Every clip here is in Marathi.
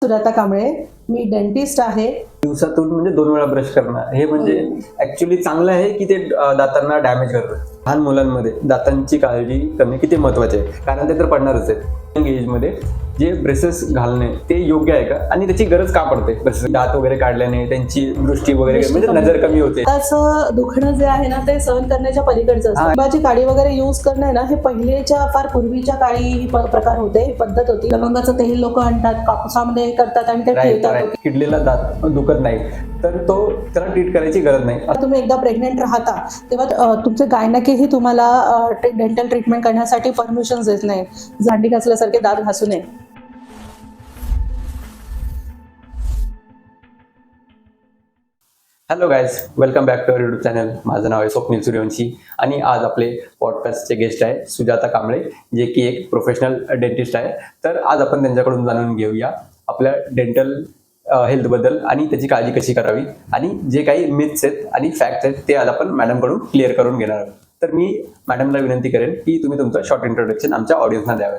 सुजाता कांबळे, मी डेंटिस्ट आहे. दिवसातून म्हणजे 2 वेळा ब्रश करणं हे म्हणजे ऍक्च्युली चांगलं आहे की ते दातांना डॅमेज करतं. लहान मुलांमध्ये दातांची काळजी करणे किती महत्वाचे आहे, कारण ते तर पडणारच आहे. एजमध्ये जे ब्रेसेस घालणे ते योग्य आहे का, आणि त्याची गरज का पडते? ब्रेसेस दात वगैरे काढल्याने त्यांची दृष्टी वगैरे म्हणजे नजर कमी होते. त्याचं दुखणं जे आहे ना ते सहन करण्याच्या पलीकडचं असतं. लिंबाची काडी वगैरे युज करणं ना हे पहिलेच्या फार पूर्वीच्या काळी ही प्रकार होते, पद्धत होती. लवंगाचं तेल लोक आणतात, कापसामध्ये करतात आणि ते ठेवतात. किडलेला दात दुखत नाही तर त्याला ट्रीट करायची गरज नाही. तुम्ही एकदा प्रेग्नेंट राहता तेव्हा तुमचे गायनकेही तुम्हाला डेंटल ट्रीटमेंट करण्यासाठी परमिशन देत नाही. भांडी घासल्यासारखे दात घासू नये. Hello guys, welcome back to our YouTube channel. माझं नाव आहे स्वप्नील सूर्यवंशी आणि आज आपले पॉडकास्टचे गेस्ट आहे सुजाता कांबळे, जे की एक प्रोफेशनल डेंटिस्ट आहे. तर आज आपण त्यांच्याकडून जाणून घेऊया आपल्या डेंटल हेल्थबद्दल आणि त्याची काळजी कशी करावी, आणि जे काही मिथ्स आहेत आणि फॅक्ट्स आहेत ते आज आपण मॅडमकडून क्लिअर करून घेणार आहोत. तर मी मॅडमला विनंती करेन की तुम्ही तुमचं शॉर्ट इंट्रोडक्शन आमच्या ऑडियन्सना द्यावे.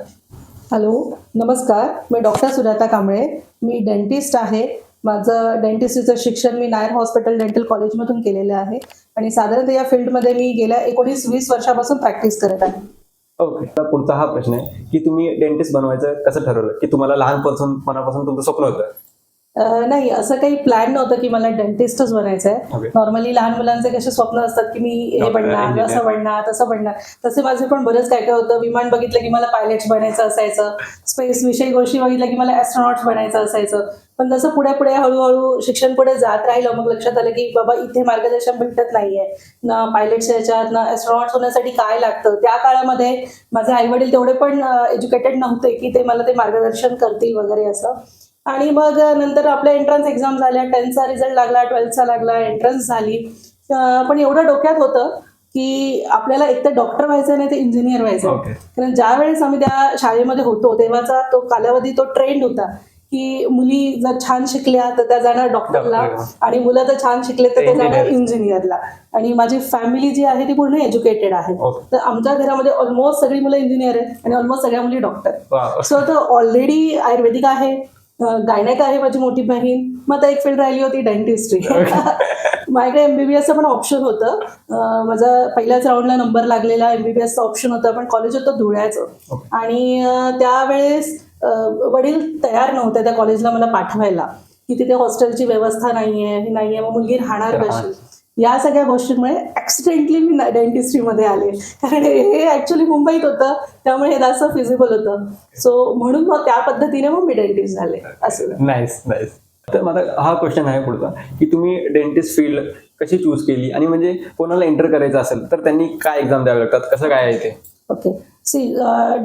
हॅलो, नमस्कार. मी डॉक्टर सुजाता कांबळे, मी डेंटिस्ट आहे. माझं डेंटिस्ट्रीचं शिक्षण मी नायर हॉस्पिटल डेंटल कॉलेजमधून केलेलं आहे आणि साधारणतः या फील्डमध्ये मी गेल्या 19-20 वर्षापासून प्रॅक्टिस करत आहे. ओके, तर पुढचा हा प्रश्न आहे की तुम्ही डेंटिस्ट बनवायचं कसं ठरवलं, की तुम्हाला लहानपणापासून तुमचं स्वप्न होतं? नाही, असं काही प्लॅन नव्हतं की मला डेंटिस्टच बनायचं आहे. नॉर्मली लहान मुलांचे कसे स्वप्न असतात की मी हे बनणार, असं बनणार, तसं बनणार. तसे माझे पण बरेच काय काय होतं. विमान बघितलं की मला पायलट्स बनायचं असायचं. स्पेस विषयी गोष्टी बघितल्या की मला ॲस्ट्रॉनॉट्स बनायचं असायचं. पण जसं पुढे पुढे हळूहळू शिक्षण पुढे जात राहिलं, मग लक्षात आलं की बाबा इथे मार्गदर्शन भेटत नाहीये ना, पायलट्स याच्यात ना ॲस्ट्रॉनॉट्स होण्यासाठी काय लागतं. त्या काळामध्ये माझे आई वडील तेवढे पण एज्युकेटेड नव्हते की ते मला ते मार्गदर्शन करतील वगैरे असं. आणि मग नंतर आपल्या एंट्रन्स एक्झाम झाल्या, 10th रिझल्ट लागला, 12th लागला, एंट्रन्स झाली. पण एवढं डोक्यात होतं की आपल्याला एक तर डॉक्टर व्हायचं नाही तर इंजिनियर व्हायचं. कारण ज्या वेळेस आम्ही त्या शाळेमध्ये होतो तेव्हाचा तो कालावधी, तो ट्रेंड होता की मुली जर छान शिकल्या तर त्या जाणार डॉक्टरला, आणि मुलं जर छान शिकले तर ते जाणार इंजिनियरला. आणि माझी फॅमिली जी आहे ती पूर्ण एज्युकेटेड आहे. तर आमच्या घरामध्ये ऑलमोस्ट सगळी मुलं इंजिनियर आहेत आणि ऑलमोस्ट सगळ्या मुली डॉक्टर. सो तो ऑलरेडी आयुर्वेदिक आहे, गायनेक आहे माझी मोठी बहीण. मग आता एक फील्ड राहिली होती डेंटिस्ट्री. माझ्याकडे MBBS पण ऑप्शन होतं. माझा पहिल्याच राऊंडला नंबर लागलेला MBBS ऑप्शन होतं, पण कॉलेज होतं धुळ्याचं. आणि त्यावेळेस वडील तयार नव्हते त्या कॉलेजला मला पाठवायला, की तिथे हॉस्टेलची व्यवस्था नाहीये, हे नाहीये, मग मुलगी राहणार कशी. या सगळ्या गोष्टींमुळे ऍक्सिडेंटली मी डेंटिस्ट्रीमध्ये आले, कारण हे ऍक्च्युली मुंबईत होतं, त्यामुळे हे जास्त फिजिबल होतं. सो म्हणून मग त्या पद्धतीने मग मी डेंटिस्ट झाले. असं. नाईस. तर माझा हा क्वेश्चन आहे पुढचा, की तुम्ही डेंटिस्ट फील्ड कशी चूज केली, आणि म्हणजे कोणाला एंटर करायचं असेल तर त्यांनी काय एक्झाम द्यावे लागतात, कसं काय आहे ते? ओके,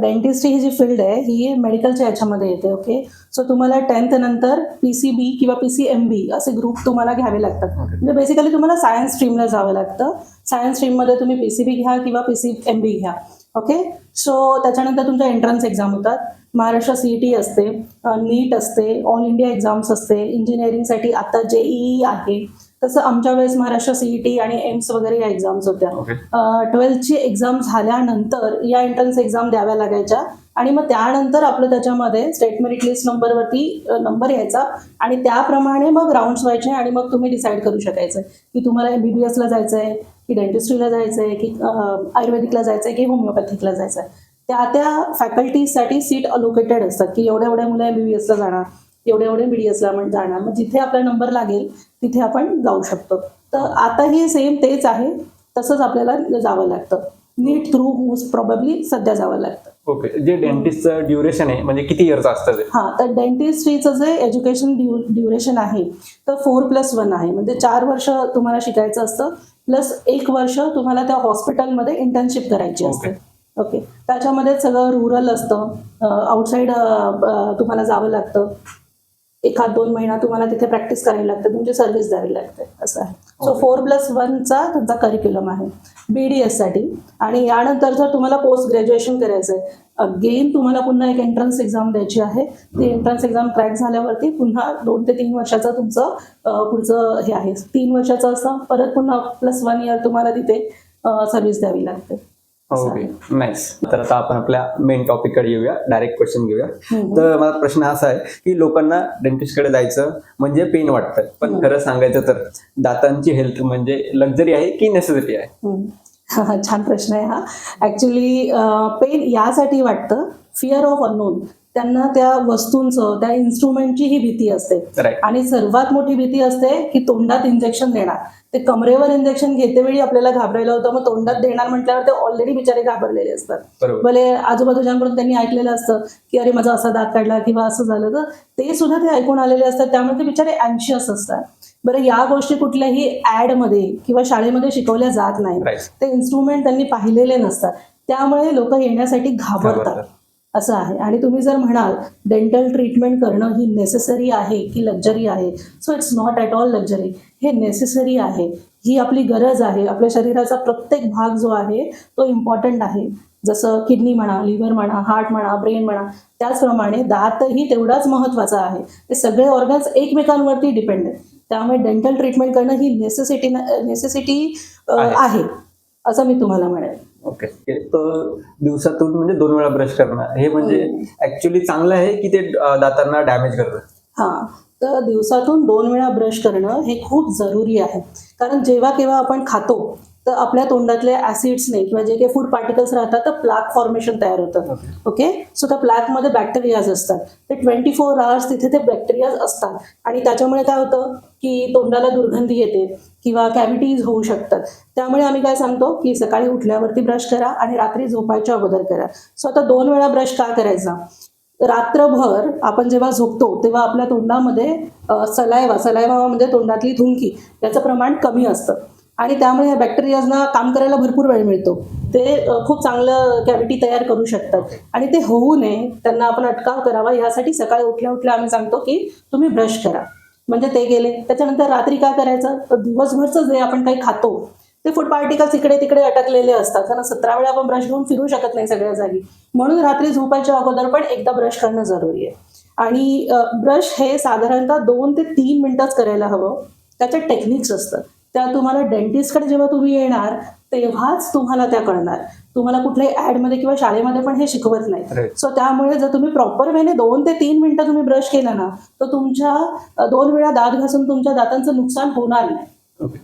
डेंटिस्ट्री ही जी फील्ड आहे ही मेडिकलच्या याच्यामध्ये येते. ओके, सो तुम्हाला 10th नंतर PCB किंवा PCMB असे ग्रुप तुम्हाला घ्यावे लागतात. म्हणजे बेसिकली तुम्हाला सायन्स स्ट्रीमला जावं लागतं. सायन्स स्ट्रीममध्ये तुम्ही PCB घ्या किंवा PCMB घ्या. ओके, सो त्याच्यानंतर तुमच्या एंट्रन्स एक्झाम होतात. महाराष्ट्र CET असते, नीट असते, ऑल इंडिया एक्झाम्स असते. इंजिनिअरिंगसाठी आता JEE आहे. तसं आमच्या वेळेस महाराष्ट्र CET आणि एम्स वगैरे या एक्झाम्स होत्या. 12th एक्झाम झाल्यानंतर या एंट्रन्स एक्झाम द्याव्या लागायच्या, आणि मग त्यानंतर आपलं त्याच्यामध्ये स्टेट मेरिट लिस्ट नंबरवरती नंबर यायचा, आणि त्याप्रमाणे मग राऊंड्स व्हायचे, आणि मग तुम्ही डिसाईड करू शकायचं की तुम्हाला MBBSला जायचं आहे की डेंटिस्ट्रीला जायचं आहे की आयुर्वेदिकला जायचं आहे की होमिओपॅथिकला जायचं आहे. त्या फॅकल्टीजसाठी सीट अलोकेटेड असतात की एवढ्या मुलं MBBSला जाणार, एवढे BDSला जाणार. मग जिथे आपला नंबर लागेल तिथे आपण जाऊ शकतो. तर आताही सेम तेच आहे, तसंच आपल्याला जावं लागतं. नीट थ्रू मोस्ट प्रॉबेबली सध्या जावं लागतं. ओके, जे डेंटिस्टचं ड्युरेशन आहे म्हणजे किती इयर्स असतं ते? हां, तर डेंटिस्ट्रीचं जे एज्युकेशन ड्युरेशन आहे तर 4+1 आहे. म्हणजे 4 वर्ष तुम्हाला शिकायचं असतं, प्लस 1 वर्ष तुम्हाला त्या हॉस्पिटलमध्ये इंटर्नशिप करायची असते. ओके, त्याच्यामध्ये सगळं रुरल असतं. आउटसाईड तुम्हाला जावं लागतं. 1-2 महिना तुम्हाला तिथे प्रॅक्टिस करायला लागते, तुमची सर्व्हिस द्यावी लागते, असं आहे. सो 4+1चा त्यांचा करिक्युलम आहे BDS साठी. आणि यानंतर जर तुम्हाला पोस्ट ग्रॅज्युएशन करायचं आहे, अगेन तुम्हाला पुन्हा एक एंट्रन्स एक्झाम द्यायची आहे. ती एंट्रन्स एक्झाम क्रॅक झाल्यावरती पुन्हा 2 ते 3 वर्षाचं तुमचं पुढचं हे आहे. 3 वर्षाचं असं, परत पुन्हा +1 इयर तुम्हाला तिथे सर्व्हिस द्यावी लागते. Okay nice. तर आता आपण आपल्या मेन टॉपिक कडे येऊया, डायरेक्ट क्वेश्चन घेऊया. तर मला प्रश्न असा आहे की लोकांना डेंटिस्ट कडे जायचं म्हणजे पेन वाटतं, पण खरं सांगायचं तर दातांची हेल्थ म्हणजे लक्झरी आहे की नेसेसिटी आहे? छान प्रश्न आहे हा. ऍक्च्युली पेन यासाठी वाटतं, फिअर ऑफ अननोन. त्यांना त्या वस्तूंचं, त्या इन्स्ट्रुमेंटची ही भीती असते. राईट. आणि सर्वात मोठी भीती असते की तोंडात इंजेक्शन देणार. ते कमरेवर इंजेक्शन घेतेवेळी आपल्याला घाबरायला होतं, मग तोंडात देणार म्हटल्यावर ते ऑलरेडी बिचारे घाबरलेले असतात. बरोबर. भले आजूबाजूच्यांकडून त्यांनी ऐकलेलं असतं की अरे माझा असा दात काढला किंवा असं झालं, तर ते सुद्धा ते ऐकून आलेले असतात. त्यामुळे ते बिचारे अँशियस असतात. बरं, या गोष्टी कुठल्याही ऍडमध्ये किंवा शाळेमध्ये शिकवल्या जात नाही. Right. ते इन्स्ट्रुमेंट त्यांनी पाहिलेले नसतात, त्यामुळे लोक येण्यासाठी घाबरतात असं आहे. आणि तुम्ही जर म्हणाल डेंटल ट्रीटमेंट करणं ही नेसेसरी आहे की लक्झरी आहे, so it's not at all luxury. हे नेसेसरी आहे, ही आपली गरज आहे. आपल्या शरीराचा प्रत्येक भाग जो आहे तो इम्पॉर्टंट आहे. जसं किडनी म्हणा, लिव्हर म्हणा, हार्ट म्हणा, ब्रेन म्हणा, त्याचप्रमाणे दातही तेवढाच महत्त्वाचा आहे. हे सगळे ऑर्गन्स एकमेकांवरती डिपेंड आहेत. त्यामुळे डेंटल ट्रीटमेंट करणं ही नेसेसिटी आहे असं मी तुम्हाला म्हणेन. ओके. तर दिवसातून म्हणजे 2 वेळा ब्रश करणं हे म्हणजे ऍक्च्युली चांगलं आहे की ते दातांना डॅमेज करतं? हां, तर दिवसातून 2 वेळा ब्रश करणं हे खूप जरुरी आहे. कारण जेव्हा केव्हा आपण खातो तर आपल्या तोंडातले ॲसिड्सने किंवा जे काही फूड पार्टिकल्स राहतात तर प्लाक फॉर्मेशन तयार होतं. ओके, सो त्या प्लाकमध्ये बॅक्टेरियाज असतात. ते 24 आवर्स तिथे ते बॅक्टेरियाज असतात आणि त्याच्यामुळे काय होतं की तोंडाला दुर्गंधी येते किंवा कॅव्हिटीज होऊ शकतात. त्यामुळे आम्ही काय सांगतो की सकाळी उठल्यावरती ब्रश करा आणि रात्री झोपायच्या अगोदर करा. सो आता 2 वेळा ब्रश का करायचा? रात्रभर आपण जेव्हा झोपतो तेव्हा आपल्या तोंडामध्ये सलायवा म्हणजे तोंडातली थुंकी याचं प्रमाण कमी असतं आणि त्यामुळे ह्या बॅक्टेरियाजना काम करायला भरपूर वेळ मिळतो. ते खूप चांगलं कॅव्हिटी तयार करू शकतात आणि ते होऊ नये, त्यांना आपण अटकाव करावा, यासाठी सकाळी उठल्या उठल्या आम्ही सांगतो की तुम्ही ब्रश करा. म्हणजे ते गेले. त्याच्यानंतर रात्री काय करायचं, तर दिवसभरचं जे आपण काही खातो ते फूड पार्टिकल्स इकडे तिकडे अटकलेले असतात, कारण 17 वेळा आपण ब्रश घेऊन फिरू शकत नाही सगळ्या जागी. म्हणून रात्री झोपायच्या अगोदर पण एकदा ब्रश करणं जरुरी आहे. आणि ब्रश हे साधारणतः 2 ते 3 मिनिटंच करायला हवं. त्याच्या टेक्निक्स असतात, त्या तुम्हाला डेंटिस्टकडे जेव्हा तुम्ही येणार तेव्हाच तुम्हाला त्या कळणार. तुम्हाला कुठल्याही ॲडमध्ये किंवा शाळेमध्ये पण हे शिकवत नाही. सो त्यामुळे जर तुम्ही प्रॉपर वेने 2 ते 3 मिनिटं तुम्ही ब्रश केला ना, तर तुमच्या 2 वेळा दात घासून तुमच्या दातांचं नुकसान होणार नाही.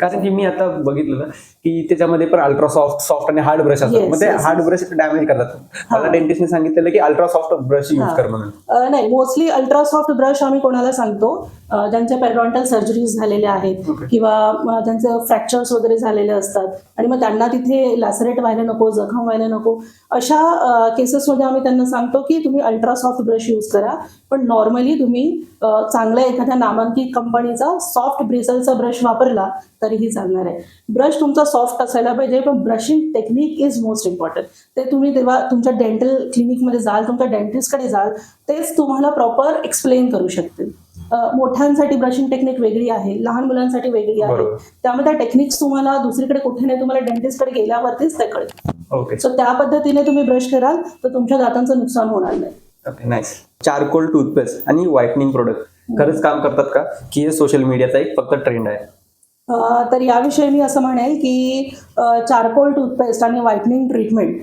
कारण की मी आता बघितलं ना की त्याच्यामध्ये पण अल्ट्रा सॉफ्ट आणि हार्ड ब्रश असतात. मग ते हार्ड ब्रश डॅमेज करतात. मला डेंटिस्टने सांगितलेलं की अल्ट्रा सॉफ्ट ब्रश यूज कर म्हणून. नाही, मोस्टली अल्ट्रा सॉफ्ट ब्रश आम्ही कोणाला सांगतो ज्यांच्या पेरडॉन्टल सर्जरीज झालेल्या आहेत किंवा ज्यांचे फ्रॅक्चर्स वगैरे झालेले असतात आणि मग त्यांना तिथे लॅसरेट व्हायला नको, जखम व्हायला नको, अशा केसेसमध्ये आम्ही त्यांना सांगतो की तुम्ही अल्ट्रा सॉफ्ट ब्रश यूज करा. पण नॉर्मली तुम्ही चांगल्या एखाद्या नामांकित कंपनीचा सॉफ्ट ब्रिसलचा ब्रश वापरला तरीही चालणार आहे. ब्रश तुमचा सॉफ्ट असायला पाहिजे, पण brushing technique is most important. ते तुम्ही तेव्हा तुमच्या डेंटल क्लिनिकमध्ये जाल, तुमच्या डेंटिस्टकडे जाल, तेच तुम्हाला प्रॉपर एक्सप्लेन करू शकतील. मोठ्यांसाठी ब्रशिंग टेक्निक वेगळी आहे, लहान मुलांसाठी वेगळी आहे. त्यामुळे त्या टेक्निक्स तुम्हाला दुसरीकडे कुठे नाही, तुम्हाला डेंटिस्टकडे गेल्यावरतीच ते कळेल. ओके. सो त्या पद्धतीने तुम्ही ब्रश कराल तर तुमच्या दातांचं नुकसान होणार नाही. Okay, nice. चारकोल टूथपेस्ट आणि व्हाईटनिंग प्रोडक्ट खरंच काम करतात का, की हे सोशल मीडियाचा एक फक्त ट्रेंड आहे? तर याविषयी मी असं म्हणेल की चारकोल टूथपेस्ट आणि व्हाईटनिंग ट्रीटमेंट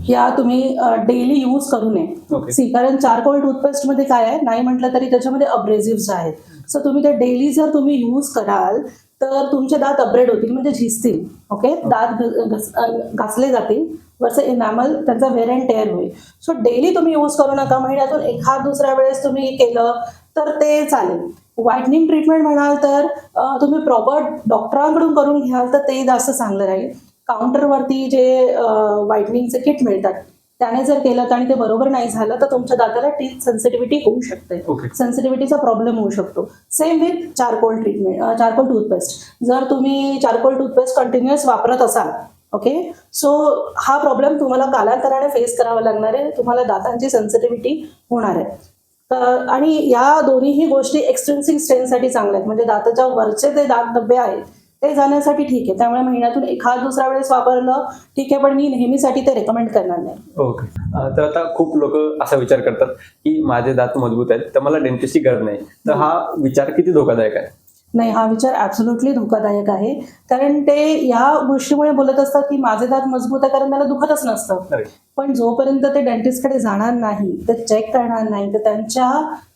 या तुम्ही डेली यूज करू नये. कारण चारकोल टूथपेस्टमध्ये काय आहे, नाही म्हटलं तरी त्याच्यामध्ये अब्रेझिव्स आहेत. सो तुम्ही ते डेली जर तुम्ही यूज कराल तर तुमचे दात अपग्रेड होतील, म्हणजे झिजतील. ओके, दात घासले जातील, वरचं इनॅमल त्यांचा वेअर अँड टेअर होईल. सो डेली तुम्ही यूज करू नका. महिन्यातून एखाद दुसऱ्या वेळेस तुम्ही केलं तर ते चालेल. व्हाईटनिंग ट्रीटमेंट म्हणाल तर तुम्ही प्रॉपर डॉक्टरांकडून करून घ्याल तर ते जास्त चांगलं राहील. काउंटरवरती जे व्हाईटनिंगचे किट मिळतात त्याने जर केलं आणि ते बरोबर नाही झालं तर तुमच्या दाताला टीथ सेन्सिटिव्हिटी होऊ शकते. सेन्सिटिव्हिटीचा प्रॉब्लेम होऊ शकतो. Same with charcoal toothpaste. जर तुम्ही चारकोल टूथपेस्ट कंटिन्युअस वापरत असाल, ओके, सो हा प्रॉब्लेम तुम्हाला कालांतराने फेस करावा लागणार आहे. तुम्हाला दातांची सेन्सिटिव्हिटी होणार आहे. आणि या दोन्हीही गोष्टी एक्सटेन्सिव्ह स्ट्रेनसाठी चांगल्या आहेत. म्हणजे दाताच्या वरचे जे दात डबे आहेत ते जाण्यासाठी ठीक आहे. त्यामुळे महिन्यातून एखाद दुसऱ्या वेळेस वापरलं ठीक आहे, पण मी नेहमीसाठी ते रेकमेंड करणार नाही. ओके. तर आता खूप लोक असा विचार करतात की माझे दात मजबूत आहेत तर मला डेंटिस्टची गरज नाही. तर हा विचार किती धोकादायक आहे? नाही, हा विचार ॲब्सोल्युटली धोकादायक आहे. कारण ते या गोष्टीमुळे बोलत असतात की माझे दात मजबूत आहे, कारण त्याला दुखतच नसतं. अरे, पण जोपर्यंत ते डेंटिस्टकडे जाणार नाही, ते चेक करणार नाही, तर त्यांच्या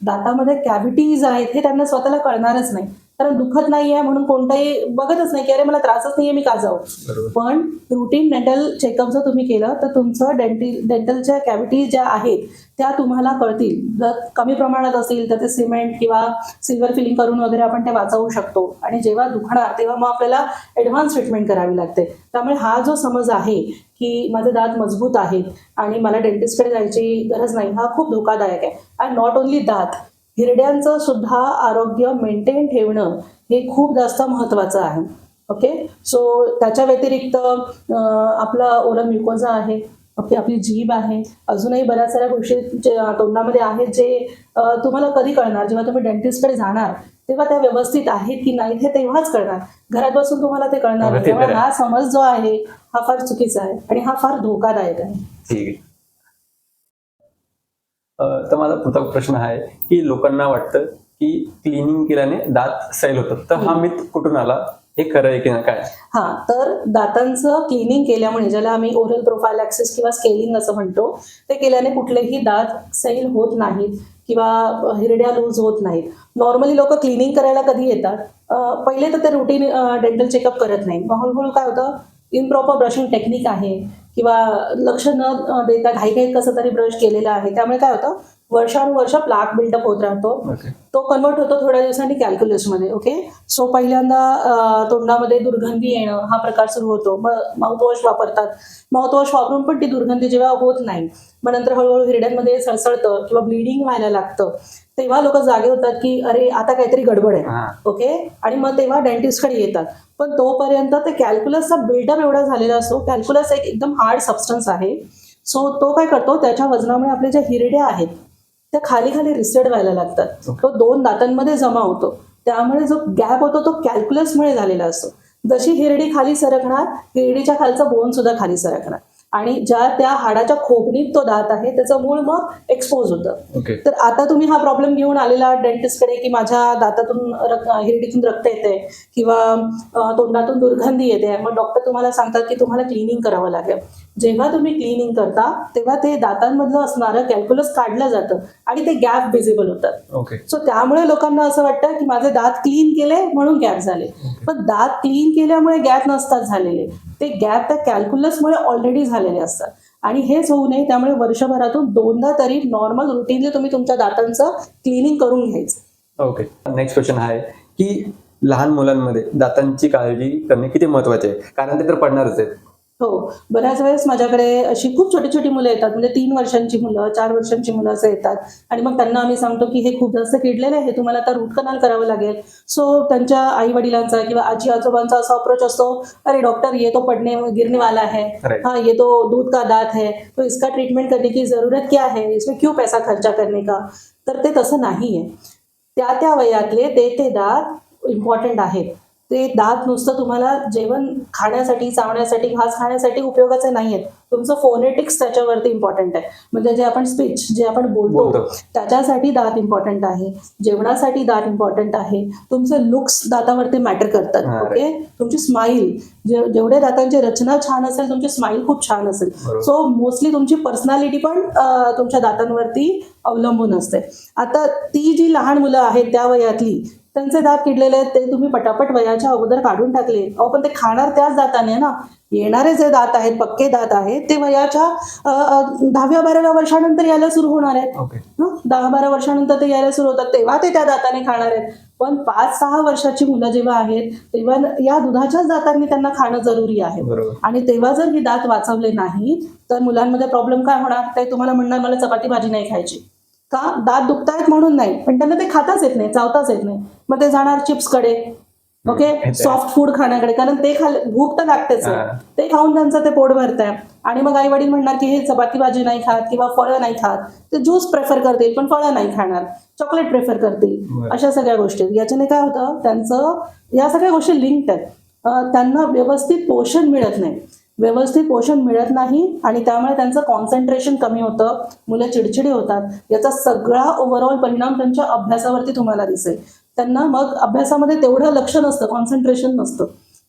दातामध्ये कॅव्हिटीज आहेत हे त्यांना स्वतःला कळणारच नाही. कारण दुखत नाहीये म्हणून कोणताही बघतच नाही की अरे मला त्रासच नाहीये, मी का जाऊ. बरोबर. पण रुटीन डेंटल चेकअप जर तुम्ही केलं तर तुमचं डेंटलच्या कॅव्हिटीज ज्या आहेत त्या तुम्हाला कळतील. जर कमी प्रमाणात असेल तर ते सिमेंट किंवा सिल्वर फिलिंग करून वगैरे आपण ते वाचवू शकतो. आणि जेव्हा दुखणार तेव्हा मग आपल्याला ॲडव्हान्स ट्रीटमेंट करावी लागते. त्यामुळे हा जो समज आहे की माझे दात मजबूत आहेत आणि मला डेंटिस्टकडे जायची गरज नाही, हा खूप धोकादायक आहे. आणि नॉट ओन्ली दात, हिरड्यांचं सुद्धा आरोग्य मेंटेन ठेवणं हे खूप जास्त महत्त्वाचं आहे. ओके, सो त्याच्या व्यतिरिक्त आपला ओरल म्युकोजा आहे, ओके, आपली जीभ आहे, अजूनही बऱ्याच साऱ्या गोष्टी तोंडामध्ये आहेत जे तुम्हाला कधी कळणार, जेव्हा तुम्ही डेंटिस्टकडे जाणार तेव्हा त्या व्यवस्थित आहेत की नाही हे तेव्हाच कळणार. घरात बसून तुम्हाला ते कळणार नाही. त्यामुळे हा समज जो आहे हा फार चुकीचा आहे आणि हा फार धोकादायक आहे. ठीक आहे. तर माझा पुढचा प्रश्न आहे की लोकांना वाटतं की क्लिनिंग केल्याने दात सैल होतात, तर हा मिथ कुठून आला, हे खरं आहे की नाही काय? हा, तर दातांचं क्लिनिंग केल्यामुळे, ज्याला आम्ही ओरल प्रोफायलॅक्सिस किंवा स्केलिंग असं म्हणतो, ते केल्याने कुठलेही दात सैल होत नाहीत किंवा हिरड्या लूज होत नाहीत. नॉर्मली लोक क्लिनिंग करायला कधी येतात, पहिले तर ते रुटीन डेंटल चेकअप करत नाही. मग हळूहळू काय होतं, इम्प्रॉपर ब्रशिंग टेक्निक आहे किंवा लक्ष न देता घाईघाईत कसं तरी ब्रश केलेला आहे, त्यामुळे काय होतं वर्षानुवर्ष प्लाक बिल्डअप होत राहतो. तो कन्वर्ट होतो थोड्या दिवसांनी कॅल्क्युलसमध्ये. ओके, सो पहिल्यांदा तोंडामध्ये दुर्गंधी येणं हा प्रकार सुरू होतो. मग माउथवॉश वापरतात, माउथवॉश वापरून पण ती दुर्गंधी जेव्हा होत नाही, मग नंतर हळूहळू हिरड्यांमध्ये सळसळतं किंवा ब्लिडिंग व्हायला लागतं, तेव्हा लोक जागे होतात की अरे आता काहीतरी गडबड आहे. ओके, आणि मग तेव्हा डेंटिस्टकडे येतात. पण तोपर्यंत ते कॅल्क्युलसचा बिल्डअप एवढा झालेला असतो. कॅल्क्युलस एक एकदम हार्ड सबस्टन्स आहे. सो तो काय करतो, त्याच्या वजनामुळे आपल्या ज्या हिरड्या आहेत त्या खाली खाली रिसेट व्हायला लागतात. तो दोन दातांमध्ये जमा होतो. त्यामुळे जो गॅप होतो तो कॅल्क्युलसमुळे झालेला असतो. जशी हिरडी खाली सरकणार, हिरडीच्या खालचा बोन सुद्धा खाली सरकणार आणि ज्या त्या हाडाच्या खोबणीत तो दात आहे त्याचं मूळ मग एक्सपोज होतं. तर आता तुम्ही हा प्रॉब्लेम घेऊन आलेला डेंटिस्टकडे की माझ्या दातातून हिरडीतून रक्त येते किंवा तोंडातून दुर्गंधी येते, मग डॉक्टर तुम्हाला सांगतात की तुम्हाला क्लिनिंग करावं लागेल. जेव्हा तुम्ही क्लिनिंग करता तेव्हा ते दातांमधलं असणारं कॅल्क्युलस काढलं जातं आणि ते गॅप व्हिजिबल होतात. सो त्यामुळे लोकांना असं वाटतं की माझे दात क्लीन केले म्हणून गॅप झाले. पण दात क्लीन केल्यामुळे गॅप नसतात झालेले, ते गॅप त्या कॅल्क्युलसमुळे ऑलरेडी झालेले असतात. आणि हेच होऊ नये त्यामुळे वर्षभरातून 2दा तरी नॉर्मल रुटीनली तुम्ही तुमच्या दातांचं क्लिनिंग करून घ्यायचं. ओके, नेक्स्ट क्वेश्चन आहे की लहान मुलांमध्ये दातांची काळजी करणे किती महत्वाचे आहे, कारण ते तर पडणारच आहेत. हो, बऱ्याच वेळेस माझ्याकडे अशी खूप छोटी छोटी मुलं येतात, म्हणजे 3 वर्षांची मुलं, 4 वर्षांची मुलं असं येतात आणि मग त्यांना आम्ही सांगतो की हे खूप जास्त किडलेलं आहे, तुम्हाला आता रूट कनाल करावं लागेल. सो त्यांच्या आई वडिलांचा किंवा आजी आजोबांचा असा अप्रोच असतो, अरे डॉक्टर ये तो पडने गिरने वाला है, हाँ ये तो दूध का दांत है, तो इसका ट्रीटमेंट करने की जरूरत क्या है, इसमें क्यों पैसा खर्चा करने का. तर ते तसं नाही आहे. त्या त्या वयातले ते दात इम्पॉर्टंट आहेत. ते दात नुसतं तुम्हाला जेवण खाण्यासाठी, चावण्यासाठी, घास खाण्यासाठी उपयोगाचे नाही आहेत. तुमचं फोनेटिक्स त्याच्यावरती इम्पॉर्टंट आहे. म्हणजे जे आपण स्पीच, जे आपण बोलतो त्याच्यासाठी दात इम्पॉर्टंट आहे, जेवणासाठी दात इम्पॉर्टंट आहे, तुमचे लुक्स दातावरती मॅटर करतात. ओके, तुमची स्माईल, जेवढे दातांची रचना छान असेल तुमची स्माईल खूप छान असेल. सो मोस्टली तुमची पर्सनॅलिटी पण तुमच्या दातांवरती अवलंबून असते. आता ती जी लहान मुलं आहेत त्या वयातली, त्यांचे दात किडलेले आहेत, ते तुम्ही पटापट वयाच्या अगोदर काढून टाकले, पण ते खाणार त्याच दाताने ना. येणारे जे दात आहेत, पक्के दात आहेत, ते वयाच्या 10व्या-12व्या वर्षानंतर यायला सुरू होणार आहेत. 10-12 वर्षानंतर ते यायला सुरू होतात, तेव्हा ते त्या दाताने खाणार आहेत. पण 5-6 वर्षाची मुलं जेव्हा आहेत तेव्हा या दुधाच्याच दातांनी त्यांना खाणं जरुरी आहे. आणि तेव्हा जर ही दात वाचवले नाही तर मुलांमध्ये प्रॉब्लेम काय होणार, ते तुम्हाला म्हणणार मला चपाती भाजी नाही खायची. का, दात दुखतायत म्हणून नाही, पण त्यांना ते खाताच येत नाही, चावताच येत नाही. मग ते जाणार चिप्सकडे, ओके, सॉफ्ट फूड खाण्याकडे, कारण ते भूक तर लागतेच आहे, ते खाऊन त्यांचं ते पोट भरतंय. आणि मग आई वडील म्हणणार की हे चपाती भाजी नाही खात किंवा फळं नाही खात, ते ज्यूस प्रेफर करतील पण फळं नाही खाणार, चॉकलेट प्रेफर करतील, अशा सगळ्या गोष्टी. याच्याने काय होतं, त्यांचं या सगळ्या गोष्टी लिंक्ड आहेत. त्यांना व्यवस्थित पोषण मिळत नाही, व्यवस्थित पोषण मिळत नाही आणि त्यामुळे त्यांचं कॉन्सन्ट्रेशन कमी होतं, मुलं चिडचिडी होतात. याचा सगळा ओव्हरऑल परिणाम त्यांच्या अभ्यासावरती तुम्हाला दिसेल. त्यांना मग अभ्यासामध्ये तेवढं लक्ष नसतं, कॉन्सन्ट्रेशन नसतं.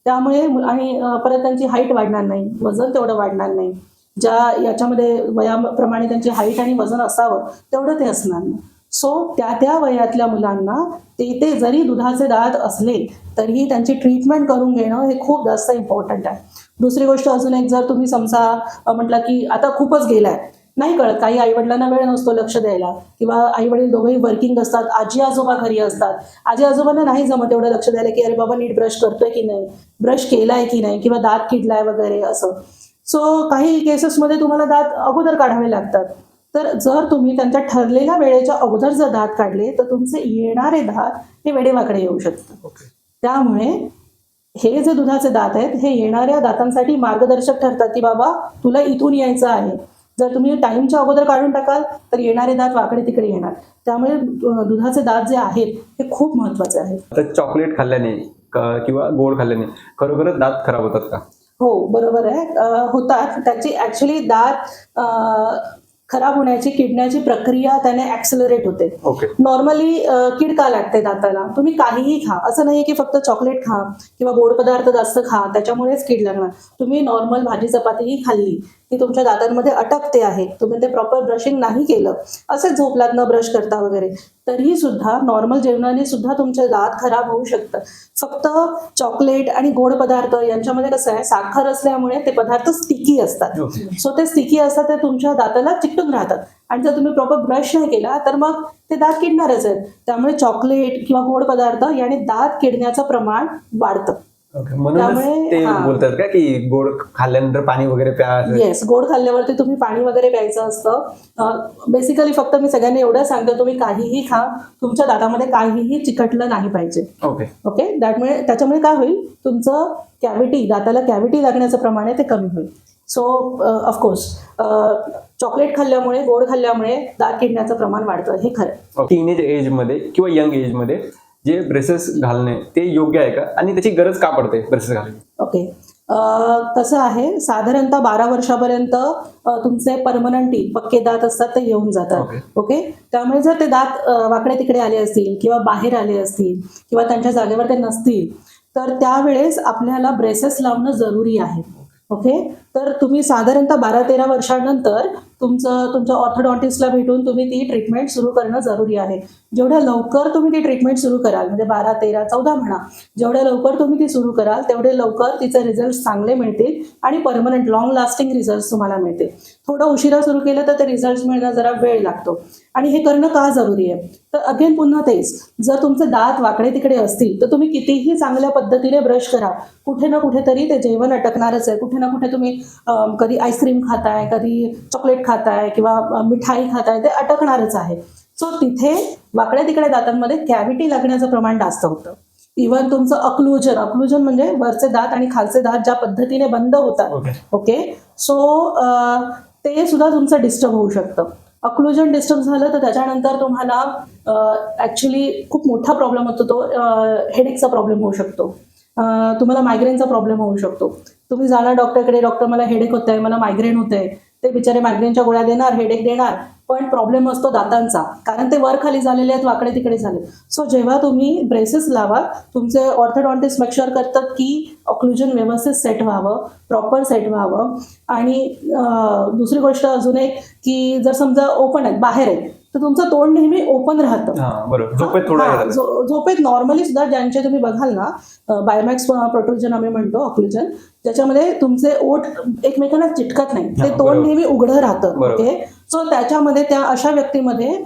त्यामुळे आणि परत त्यांची हाईट वाढणार नाही, वजन तेवढं वाढणार नाही. ज्या याच्यामध्ये वयाप्रमाणे त्यांची हाईट आणि वजन असावं तेवढं ते असणार नाही. सो त्या वयातल्या मुलांना ते जरी दुधाचे दात असले तरीही त्यांची ट्रीटमेंट करून घेणं हे खूप जास्त इम्पॉर्टंट आहे. दुसरी गोष्ट अजून एक, जर तुम्ही समजा म्हटलं की आता खूपच गेलाय, नाही कळत, काही आईवडिलांना वेळ नसतो लक्ष द्यायला, किंवा आईवडील दोघंही वर्किंग असतात, आजी आजोबा घरी असतात, आजी आजोबांना नाही जमत एवढं लक्ष द्यायला की अरे बाबा नीट ब्रश करतोय की नाही, ब्रश केलाय की नाही, किंवा दात किडलाय वगैरे असं. सो काही केसेसमध्ये तुम्हाला दात अगोदर काढावे लागतात. तर जर तुम्ही त्यांच्या ठरलेल्या वेळेच्या अगोदर जर दात काढले तर तुमचे येणारे दात हे वेडेवाकडे येऊ शकतात. त्यामुळे हे जे दुधाचे दात आहेत हे येणाऱ्या दातांसाठी मार्गदर्शक ठरतात की बाबा तुला इथून यायचं आहे. जर तुम्ही टाइमच्या अगोदर काढून टाकाल तर येणारे दात वाकडे तिकडे येणार. त्यामुळे दुधाचे दात जे आहेत हे खूप महत्वाचे आहेत. तर चॉकलेट खाल्ल्याने किंवा गोड खाल्ल्याने खरोखरच दात खराब होतात का? हो, बरोबर आहे, होतात. त्याची ऍक्च्युली दात खराब होण्याची, किडण्याची प्रक्रिया त्याने ऍक्सेलरेट होते. नॉर्मली कीड का लागते दाताला? तुम्ही काहीही खा, असं नाही की फक्त चॉकलेट खा किंवा गोड पदार्थ जास्त खा त्याच्यामुळेच कीड लागणार. तुम्ही नॉर्मल भाजी चपातीही खाल्ली ती तुमच्या दातांमध्ये अटकते आहे, तुम्ही ते प्रॉपर ब्रशिंग नाही केलं, असेच झोपलात न ब्रश करता वगैरे, तरीही सुद्धा नॉर्मल जेवणाने सुद्धा तुमचे दात खराब होऊ शकतात. फक्त चॉकलेट आणि गोड पदार्थ यांच्यामध्ये कसं आहे, साखर असल्यामुळे ते पदार्थ स्टिकी असतात. सो ते स्टिकी असतात, ते तुमच्या दाताला चिकटून राहतात, आणि जर तुम्ही प्रॉपर ब्रश नाही केला तर मग ते दात किडणारच आहेत. त्यामुळे चॉकलेट किंवा गोड पदार्थ याने दात किडण्याचं प्रमाण वाढतं. म्हणून ते बोलतात का की गोड खाल्ल्यानंतर पाणी वगैरे प्या? येस, गोड खाल्ल्यावरती तुम्ही पाणी वगैरे प्यायचं असतं. बेसिकली फक्त मी सगळ्यांना एवढं सांगतो, तुम्ही काहीही खा, तुमच्या दातामध्ये काहीही चिकटलं नाही पाहिजे. ओके, त्याच्यामुळे काय होईल, तुमचं कॅव्हिटी, दाताला कॅव्हिटी लागण्याचं प्रमाण आहे ते कमी होईल. सो ऑफकोर्स चॉकलेट खाल्ल्यामुळे, गोड खाल्ल्यामुळे दात किडण्याचं प्रमाण वाढतं, हे खरं. टीनेज एज मध्ये किंवा यंग एज मध्ये जे ब्रेसेस घालणे ते योग्य आहे का, आणि त्याची गरज का पडते ब्रेसेस घालणे? ओके, कसं आहे, साधारणतः 12 वर्षापर्यंत तुमचे परमनंटली पक्के दात असतात ते येऊन जातात. ओके, त्यामुळे जर ते दात वाकडे तिकडे आले असतील किंवा बाहेर आले असतील किंवा त्यांच्या जागेवर ते नसतील तर त्यावेळेस आपल्याला ब्रेसेस लावणं जरुरी आहे. ओके, तर तुम्ही साधारणतः 12-13 वर्षानंतर तुमच्या ऑर्थोडॉन्टिस्टला भेटून तुम्ही ती ट्रीटमेंट सुरू करणं जरुरी आहे. जेवढ्या लवकर तुम्ही ती ट्रीटमेंट सुरू कराल, म्हणजे 12, 13, 14 म्हणा, जेवढ्या लवकर तुम्ही ती सुरू कराल तेवढे लवकर तिचे रिझल्ट चांगले मिळतील आणि परमनंट लॉंग लास्टिंग रिझल्ट तुम्हाला मिळतील. थोडं उशिरा सुरू केलं तर ते रिझल्ट मिळणं जरा वेळ लागतो. आणि हे करणं का जरुरी आहे, तर अगेन पुन्हा तेच, जर तुमचे दात वाकडे तिकडे असतील तर तुम्ही कितीही चांगल्या पद्धतीने ब्रश करा, कुठे ना कुठेतरी ते जेवण अटकणारच आहे. कुठे ना कुठे तुम्ही कधी आईस्क्रीम खाताय, कधी चॉकलेट खाताय किंवा मिठाई खाताय, ते अटकणारच आहे. सो तिथे वाकड्या तिकडे दातांमध्ये कॅव्हिटी लागण्याचं प्रमाण जास्त होतं. इव्हन तुमचं अक्लुजन म्हणजे वरचे दात आणि खालचे दात ज्या पद्धतीने बंद होतात, ओके, सो ते सुद्धा तुमचं डिस्टर्ब होऊ शकतं. अक्लुजन डिस्टर्ब झालं तर त्याच्यानंतर तुम्हाला ऍक्च्युली खूप मोठा प्रॉब्लेम होतो, तो हेडेकचा प्रॉब्लेम होऊ शकतो, तुम्हाला मायग्रेनचा प्रॉब्लेम होऊ शकतो. तुम्ही जाणार डॉक्टरकडे, डॉक्टर मला हेडेक होत आहे, मला मायग्रेन होत आहे, ते बिचारे मायग्रेनच्या गोळ्या देणार, हेडेक देणार, पण प्रॉब्लेम असतो दातांचा, कारण ते वर खाली झालेले आहेत, वाकडे तिकडे झाले. सो जेव्हा तुम्ही ब्रेसेस लावा, तुमचे ऑर्थोडॉन्टिस्ट मेक शुअर करतात की ऑक्लुजन व्यवस्थित सेट व्हावं, प्रॉपर सेट व्हावं. आणि दुसरी गोष्ट अजून एक की जर समजा ओपन आहेत, बाहेर आहेत, तर तुमचं तोंड नेहमी ओपन राहतं. झोपेत नॉर्मली सुद्धा ज्यांचे तुम्ही बघाल ना, बायोमॅक्स प्रोट्रुजन आम्ही म्हणतो, ऑक्लुजन, ज्याच्यामध्ये तुमचे ओठ एकमेकांना चिटकत नाही, ते तोंड नेहमी उघडं राहतं. ओके, सो त्याच्यामध्ये त्या अशा व्यक्तीमध्ये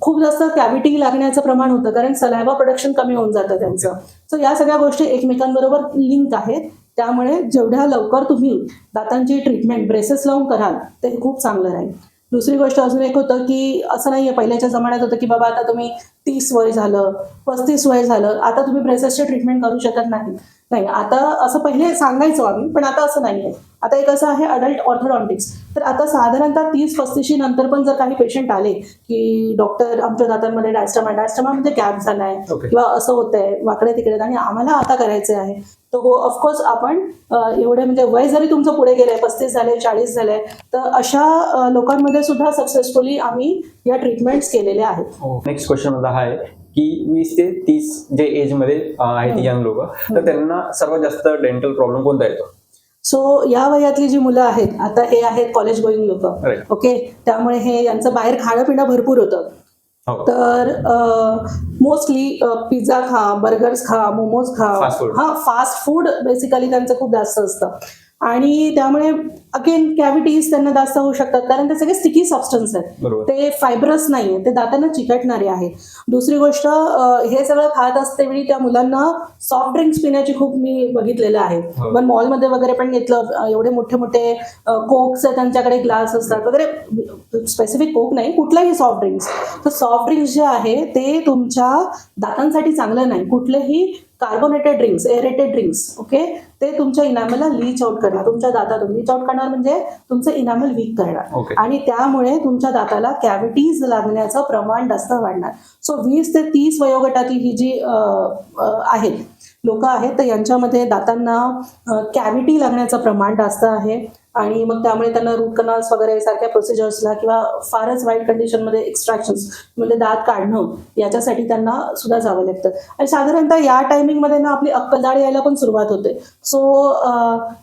खूप जास्त कॅव्हिटी लागण्याचं प्रमाण होतं, कारण सलायवा प्रोडक्शन कमी होऊन जातं त्यांचं. सो या सगळ्या गोष्टी एकमेकांबरोबर लिंक आहेत. त्यामुळे जेवढ्या लवकर तुम्ही दातांची ट्रीटमेंट ब्रेसेस लावून कराल ते खूप चांगलं राहील. दुसरी गोष्ट अजून एक होतं की असं नाहीये, पहिल्याच्या जमान्यात होतं की बाबा आता तुम्ही 30 वय झालं, 35 वय झालं, आता तुम्ही ब्रेसेसची ट्रीटमेंट करू शकत नाही. आता असं पहिले सांगायचो आम्ही, पण आता असं नाहीये. आता एक असं आहे अडल्ट ऑर्थोडॉन्टिक्स, तर आता साधारणतः 30-35 नंतर पण जर काही पेशंट आले की डॉक्टर आमच्या दातांमध्ये डायस्टमामध्ये गॅप झालाय किंवा असं होतंय वाकडे तिकडे आणि आम्हाला आता करायचं आहे, तर हो, ऑफकोर्स आपण एवढे म्हणजे वय जरी तुमचं पुढे गेलंय, 35 झाले, 40 झाले, तर अशा लोकांमध्ये सुद्धा सक्सेसफुली आम्ही या ट्रीटमेंट्स केलेल्या आहेत. नेक्स्ट क्वेश्चन माझा हा आहे की 20 ते 30 जे एज मध्ये आहेत यंग लोक, तर त्यांना सर्वात जास्त डेंटल प्रॉब्लेम कोणता येतो? सो या वयातली जी मुलं आहेत, आता हे आहेत कॉलेज गोईंग लोक, Right. ओके, त्यामुळे हे यांचं बाहेर खाणं पिणं भरपूर होतं. हो. तर मोस्टली पिझ्झा खा, बर्गर्स खा, मोमोज खा, Fast food. Fast food basically त्यांचं खूप जास्त असतं आणि त्यामुळे अगेन कॅव्हिटीज त्यांना जास्त होऊ शकतात, कारण ते सगळे स्टिकी सबस्टन्स आहेत, बरोबर. ते फायब्रस नाहीये, ते दातांना चिकटणारे आहे. दुसरी गोष्ट, हे सगळं खात असतेवेळी त्या मुलांना सॉफ्ट ड्रिंक्स पिण्याची खूप मी बघितलेलं आहे. हो. पण मॉलमध्ये वगैरे पण घेतलं, एवढे मोठे मोठे कोक्स त्यांच्याकडे ग्लास असतात वगैरे, स्पेसिफिक कोक नाही, कुठलाही सॉफ्ट ड्रिंक्स. तर सॉफ्ट ड्रिंक्स जे आहे ते तुमच्या दातांसाठी चांगलं नाही. कुठलेही carbonated drinks, aerated drinks, okay, ते तुमच्या इनामलला लीच आउट करणार, तुमच्या दातातून लीच आउट करणार, म्हणजे तुमचं इनामल वीक करणार. Okay. आणि त्यामुळे तुमच्या दाताला कॅव्हिटीज लागण्याचं प्रमाण जास्त वाढणार. सो 20 ते 30 वयोगटातली ही जी आहेत लोक आहेत, तर यांच्यामध्ये दातांना कॅव्हिटी लागण्याचं प्रमाण जास्त आहे आणि मग त्यामुळे त्यांना रूट कनाल्स वगैरे सारख्या प्रोसिजर्सला किंवा फारच वाईट कंडिशनमध्ये एक्स्ट्रॅक्शन्स म्हणजे दात काढणं याच्यासाठी त्यांना सुद्धा जावं लागतं. आणि साधारणतः या टायमिंगमध्ये ना आपली अक्कलदाढ यायला पण सुरुवात होते. सो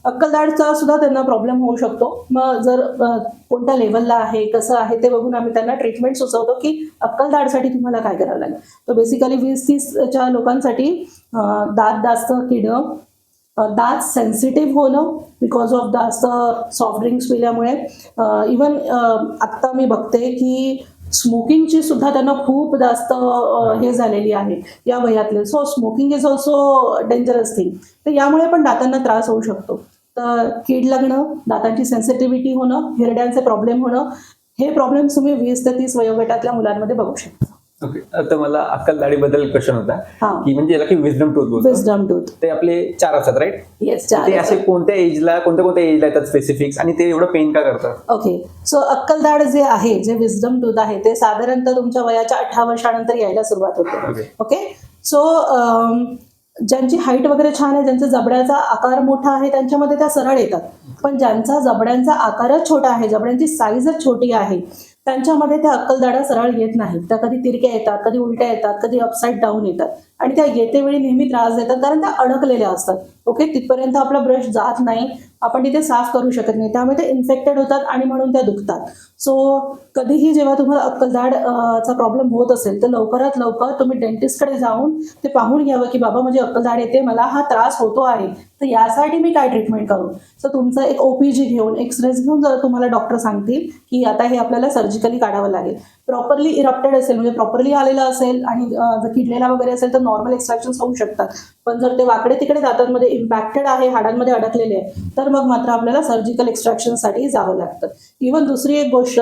अक्कलदाढचा सुद्धा त्यांना प्रॉब्लेम होऊ शकतो. मग जर कोणत्या लेवलला आहे, कसं आहे ते बघून आम्ही त्यांना ट्रीटमेंट सुचवतो की अक्कलदाढसाठी तुम्हाला काय करावं लागेल. तर बेसिकली 20-30च्या लोकांसाठी दात जास्त किडणं, दात सेन्सिटिव्ह होणं बिकॉज ऑफ जास्त सॉफ्ट ड्रिंक्स पिल्यामुळे, इवन आत्ता मी बघते की स्मोकिंगची सुद्धा त्यांना खूप जास्त हे झालेली आहे या वयातले. So smoking is also dangerous thing. तर यामुळे पण दातांना त्रास होऊ शकतो. तर कीड लागणं, दातांची सेन्सिटिव्हिटी होणं, हिरड्यांचे प्रॉब्लेम होणं, हे प्रॉब्लेम्स तुम्ही 20 ते 30 वयोगटातल्या मुलांमध्ये बघू शकता. ओके, आता मला अक्कलदाढीबद्दल क्वेश्चन होता हा. की म्हणजे याला की विजडम टूथ बोलतो, विजडम टूथ, ते आपले 4 असतात, राईट? येस, ते असे कोणत्या एजला, कोणत्या एजला येतात स्पेसिफिक्स, आणि ते एवढं पेन का करतात? ओके, सो अक्कलदाढ जे आहे, जे विजडम टूथ आहे, ते साधारणतः तुमच्या वयाच्या 18 वर्षानंतर यायला सुरुवात होते. Okay. ओके, सो ज्यांची हाईट वगैरे छान आहे, ज्यांचा जबड्याचा आकार मोठा आहे, त्यांच्यामध्ये त्या सरळ येतात. पण ज्यांचा जबड्यांचा आकारच छोटा आहे, जबड्यांची साईजच छोटी आहे, त्यांच्यामध्ये त्या अक्कलदाढा सरळ येत नाहीत. त्या कधी तिरक्या येतात, कधी उलट्या येतात, कधी अपसाईड डाऊन येतात आणि त्या येतेवेळी नेहमी त्रास देतात, कारण त्या अडकलेल्या असतात. ओके, तिथपर्यंत आपला ब्रश जात नाही, आपण तिथे साफ करू शकत नाही, त्यामुळे ते इन्फेक्टेड होतात आणि म्हणून त्या दुखतात. सो कधीही जेव्हा तुम्हाला अक्कलदाढ चा प्रॉब्लेम होत असेल, तर लवकरात लवकर तुम्ही डेंटिस्टकडे जाऊन ते पाहून घ्यावं की बाबा माझी अक्कलदाढ येते, मला हा त्रास होतो आहे, तर यासाठी मी काय ट्रीटमेंट करू. सो तुमचं एक OPG घेऊन, एक्सरेज घेऊन जर तुम्हाला डॉक्टर सांगतील की आता हे आपल्याला सर्जिकली काढावं लागेल, प्रॉपरली इरप्टेड असेल म्हणजे प्रॉपरली आलेलं असेल आणि जर किडलेला वगैरे असेल तर नॉर्मल एक्स्ट्रॅक्शन्स होऊ शकतात. पण जर ते वाकडे तिकडे दातांमध्ये इम्पॅक्टेड आहे, हाडांमध्ये अडकलेले आहे, तर मग मात्र आपल्याला सर्जिकल एक्स्ट्रॅक्शनसाठी जावं लागतं. इव्हन दुसरी एक गोष्ट,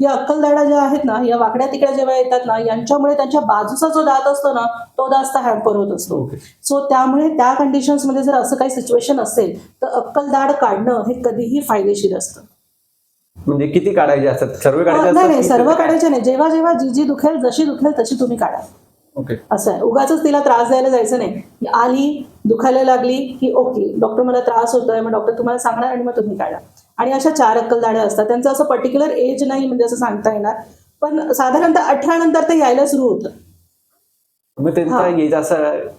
या अक्कलदाढा ज्या आहेत ना, या वाकड्या तिकड्या जेव्हा येतात ना, यांच्यामुळे त्यांच्या बाजूचा जो दात असतो ना, तो जास्त हॅम्पर होत असतो. सो त्यामुळे त्या कंडिशन्समध्ये जर असं काही सिच्युएशन असेल तर अक्कलदाढ काढणं हे कधीही फायदेशीर असतं. म्हणजे किती काढायचे असतात? सर्व काढायचे नाही नाही, असतात? सर्व काढायचे नाही. जेव्हा जेव्हा जी दुखेल, जशी दुखेल तशी तुम्ही काढा. ओके, असं आहे. उगाच तिला त्रास द्यायला जायचं नाही. आली, दुखायला लागली की ओके डॉक्टर मला त्रास होतोय, मग डॉक्टर तुम्हाला सांगणार आणि मग तुम्ही काढा. आणि अशा 4 अक्कलदाढ्या असतात. त्यांचं असं पर्टिक्युलर एज नाही म्हणजे असं सांगता येणार, पण साधारणतः 18 नंतर ते यायला सुरू होतं. मग त्यांचा यायचा असा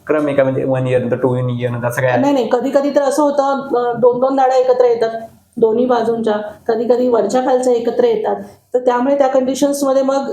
क्रम आहे का, म्हणजे 1 इयर नंतर 2 इयर नंतर असं काय? नाही नाही, कधी कधी तर असं होतं 2-2 दाढ्या एकत्र येतात दोन्ही बाजूंच्या, कधी कधी वरच्या खालच्या एकत्र येतात. तर त्यामुळे त्या कंडिशन्समध्ये मग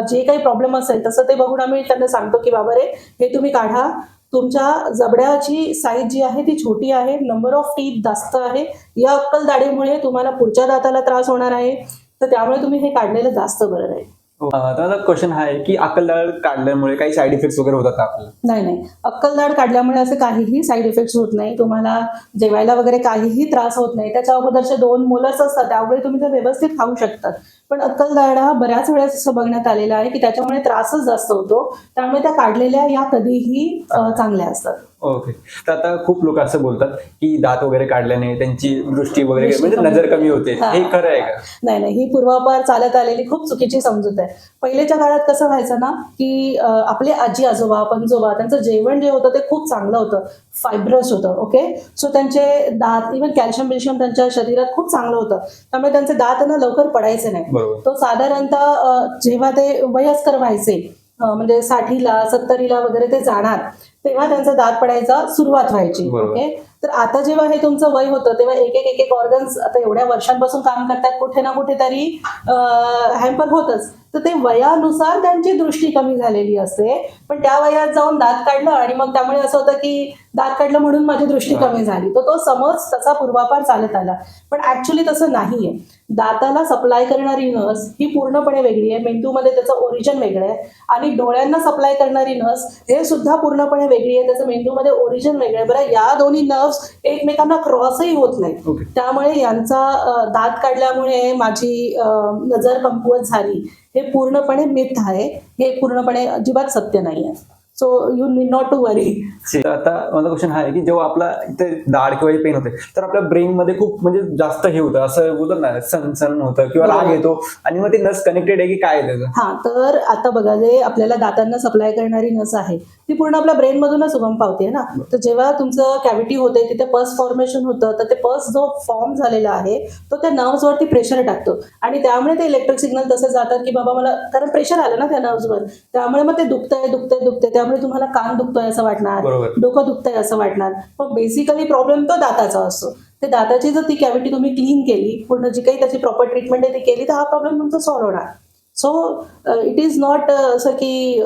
जे काही प्रॉब्लेम असेल तसं ते बघून आम्ही त्यांना सांगतो की बाबा रे, हे तुम्ही काढा, तुमच्या जबड्याची साईज जी आहे ती छोटी आहे, नंबर ऑफ टीथ जास्त आहे, या अक्कलदाढीमुळे तुम्हाला पुढच्या दाताला त्रास होणार आहे, तर त्यामुळे तुम्ही हे काढलेलं जास्त बरं राहील. आता क्वेश्चन हा आहे की अक्कलदाढ काढल्यामुळे काही साईड इफेक्ट्स वगैरे होतात का आपल्याला? नाही नाही, अक्कलदाढ काढल्यामुळे असे काहीही साईड इफेक्ट्स होत नाही. तुम्हाला जेवायला वगैरे काहीही त्रास होत नाही. त्याच्या अगोदरचे 2 मोलर्स असतात, त्यामुळे तुम्ही ते व्यवस्थित खाऊ शकतात. पण अक्कलदाढा बऱ्याच वेळेस असं बघण्यात आलेलं आहे की त्याच्यामुळे त्रासच जास्त होतो, त्यामुळे त्या काढलेल्या या कधीही चांगल्या असतात. ओके, तर आता खूप लोक असं बोलतात की दात वगैरे काढल्याने त्यांची दृष्टी वगैरे म्हणजे नजर कमी होते, हे खरं आहे का? नाही नाही, ही पूर्वापार चालत आलेली खूप चुकीची समजूत आहे. पहिलेच्या काळात कसं व्हायचं ना की आपले आजी आजोबा पणजोबा त्यांचं जेवण जे होतं ते खूप चांगलं होतं, फायब्रस होतं. ओके, सो त्यांचे दात, इव्हन कॅल्शियम त्यांच्या शरीरात खूप चांगलं होतं, त्यामुळे त्यांचे दात ना लवकर पडायचे नाही. तो साधारणतः जेव्हा ते वयस्कर व्हायचे म्हणजे 60ला 70ला वगैरे ते जाणार तेव्हा त्यांचा दात पडायचा सुरुवात व्हायची. बरोबर. ओके, तर आता जेव्हा हे तुमचं वय होतं तेव्हा एक एक ऑर्गन्स आता एवढ्या वर्षांपासून काम करतात, कुठे ना कुठेतरी हॅम्पर होतच. तर ते वयानुसार त्यांची दृष्टी कमी झालेली असते, पण त्या वयात जाऊन दात काढलं आणि मग त्यामुळे असं होतं की दात काढलं म्हणून माझी दृष्टी कमी झाली. तर तो समज तसा पूर्वापार चालत आला, पण ऍक्च्युली तसं नाहीये. दाताला सप्लाय करणारी नस ही पूर्णपणे वेगळी आहे, मेंदूमध्ये त्याचं ओरिजिन वेगळं आहे, आणि डोळ्यांना सप्लाय करणारी नस हे सुद्धा पूर्णपणे वेगळी आहे, त्याचं मेंदूमध्ये ओरिजिन वेगळं आहे. बरं, या दोन्ही नर्व्स एकमेकांना क्रॉसही होत नाही. Okay. त्यामुळे यांचा दात काढल्यामुळे माझी नजर कमकुवत झाली हे पूर्णपणे मिथ आहे, हे पूर्णपणे अजिबात सत्य नाही आहे. So you need not to worry. आता माझा क्वेश्चन हा आहे की जेव्हा आपला इथे दाढ किंवा पेन होते तर आपल्या ब्रेन मध्ये खूप म्हणजे जास्त हे होतं, असं बोलतात ना, सनसन होतं किंवा राग येतो, आणि मग ते नस कनेक्टेड आहे की काय आहे त्याचं? हा, तर आता बघा, जे आपल्याला दातांना सप्लाय करणारी नस आहे ती पूर्ण आपल्या ब्रेन मधूनच उगम पावते ना. तर जेव्हा तुमचं कॅव्हिटी होते तिथे पस फॉर्मेशन होतं, तर ते पस जो फॉर्म झालेला आहे तो त्या नर्व्स वरती प्रेशर टाकतो, आणि त्यामुळे ते इलेक्ट्रिक सिग्नल तसे जातात की बाबा मला, कारण प्रेशर आलं ना त्या नर्व्स वर, त्यामुळे मग ते दुखतंय, त्यामुळे तुम्हाला कान दुखतोय असं वाटणार, बरोबर. डोकं दुखतंय असं वाटणार. पण बेसिकली प्रॉब्लेम तो दाताचा असतो. ते दाताची जर ती कॅव्हिटी तुम्ही क्लीन केली, पूर्ण जी काही त्याची प्रॉपर ट्रीटमेंट आहे ती केली, तर हा प्रॉब्लेम तुमचा सॉल्व्ह होणार. सो इट इज नॉट असं की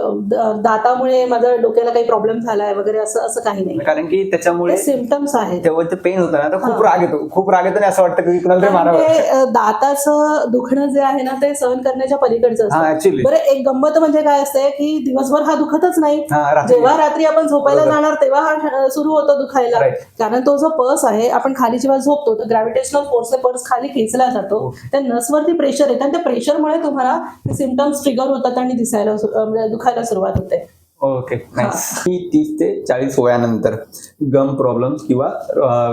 दातामुळे माझ्या डोक्याला काही प्रॉब्लेम झालाय वगैरे, असं असं काही नाही. कारण की त्याच्यामुळे सिम्पटम्स आहेत. तेव्हा ते पेन होतं ना, तर खूप राग येतो, आणि असं वाटतं की कुणाला तरी मारावं. ते दाताचं दुखणं जे आहे ना ते सहन करण्याच्या पलीकडचं हा, असतं. actually. बरं, एक गंमत म्हणजे काय असते की दिवसभर हा दुखतच नाही. हा, रात्री. जेव्हा रात्री आपण झोपायला बरोबर. जाणार तेव्हा हा सुरू होतो दुखायला. Right. कारण तो जो पर्स आहे, आपण खाली जेव्हा झोपतो तर ग्रॅव्हिटेशनल फोर्सने पर्स खाली खेचला जातो. त्या नसवरती प्रेशर येतं, आणि त्या प्रेशरमुळे तुम्हाला सिम्पटम्स ट्रिगर होतात आणि दिसायला म्हणजे दुखायला सुरुवात होते. Okay, nice. की 30 ते 40 वयानंतर गम प्रॉब्लेम्स किंवा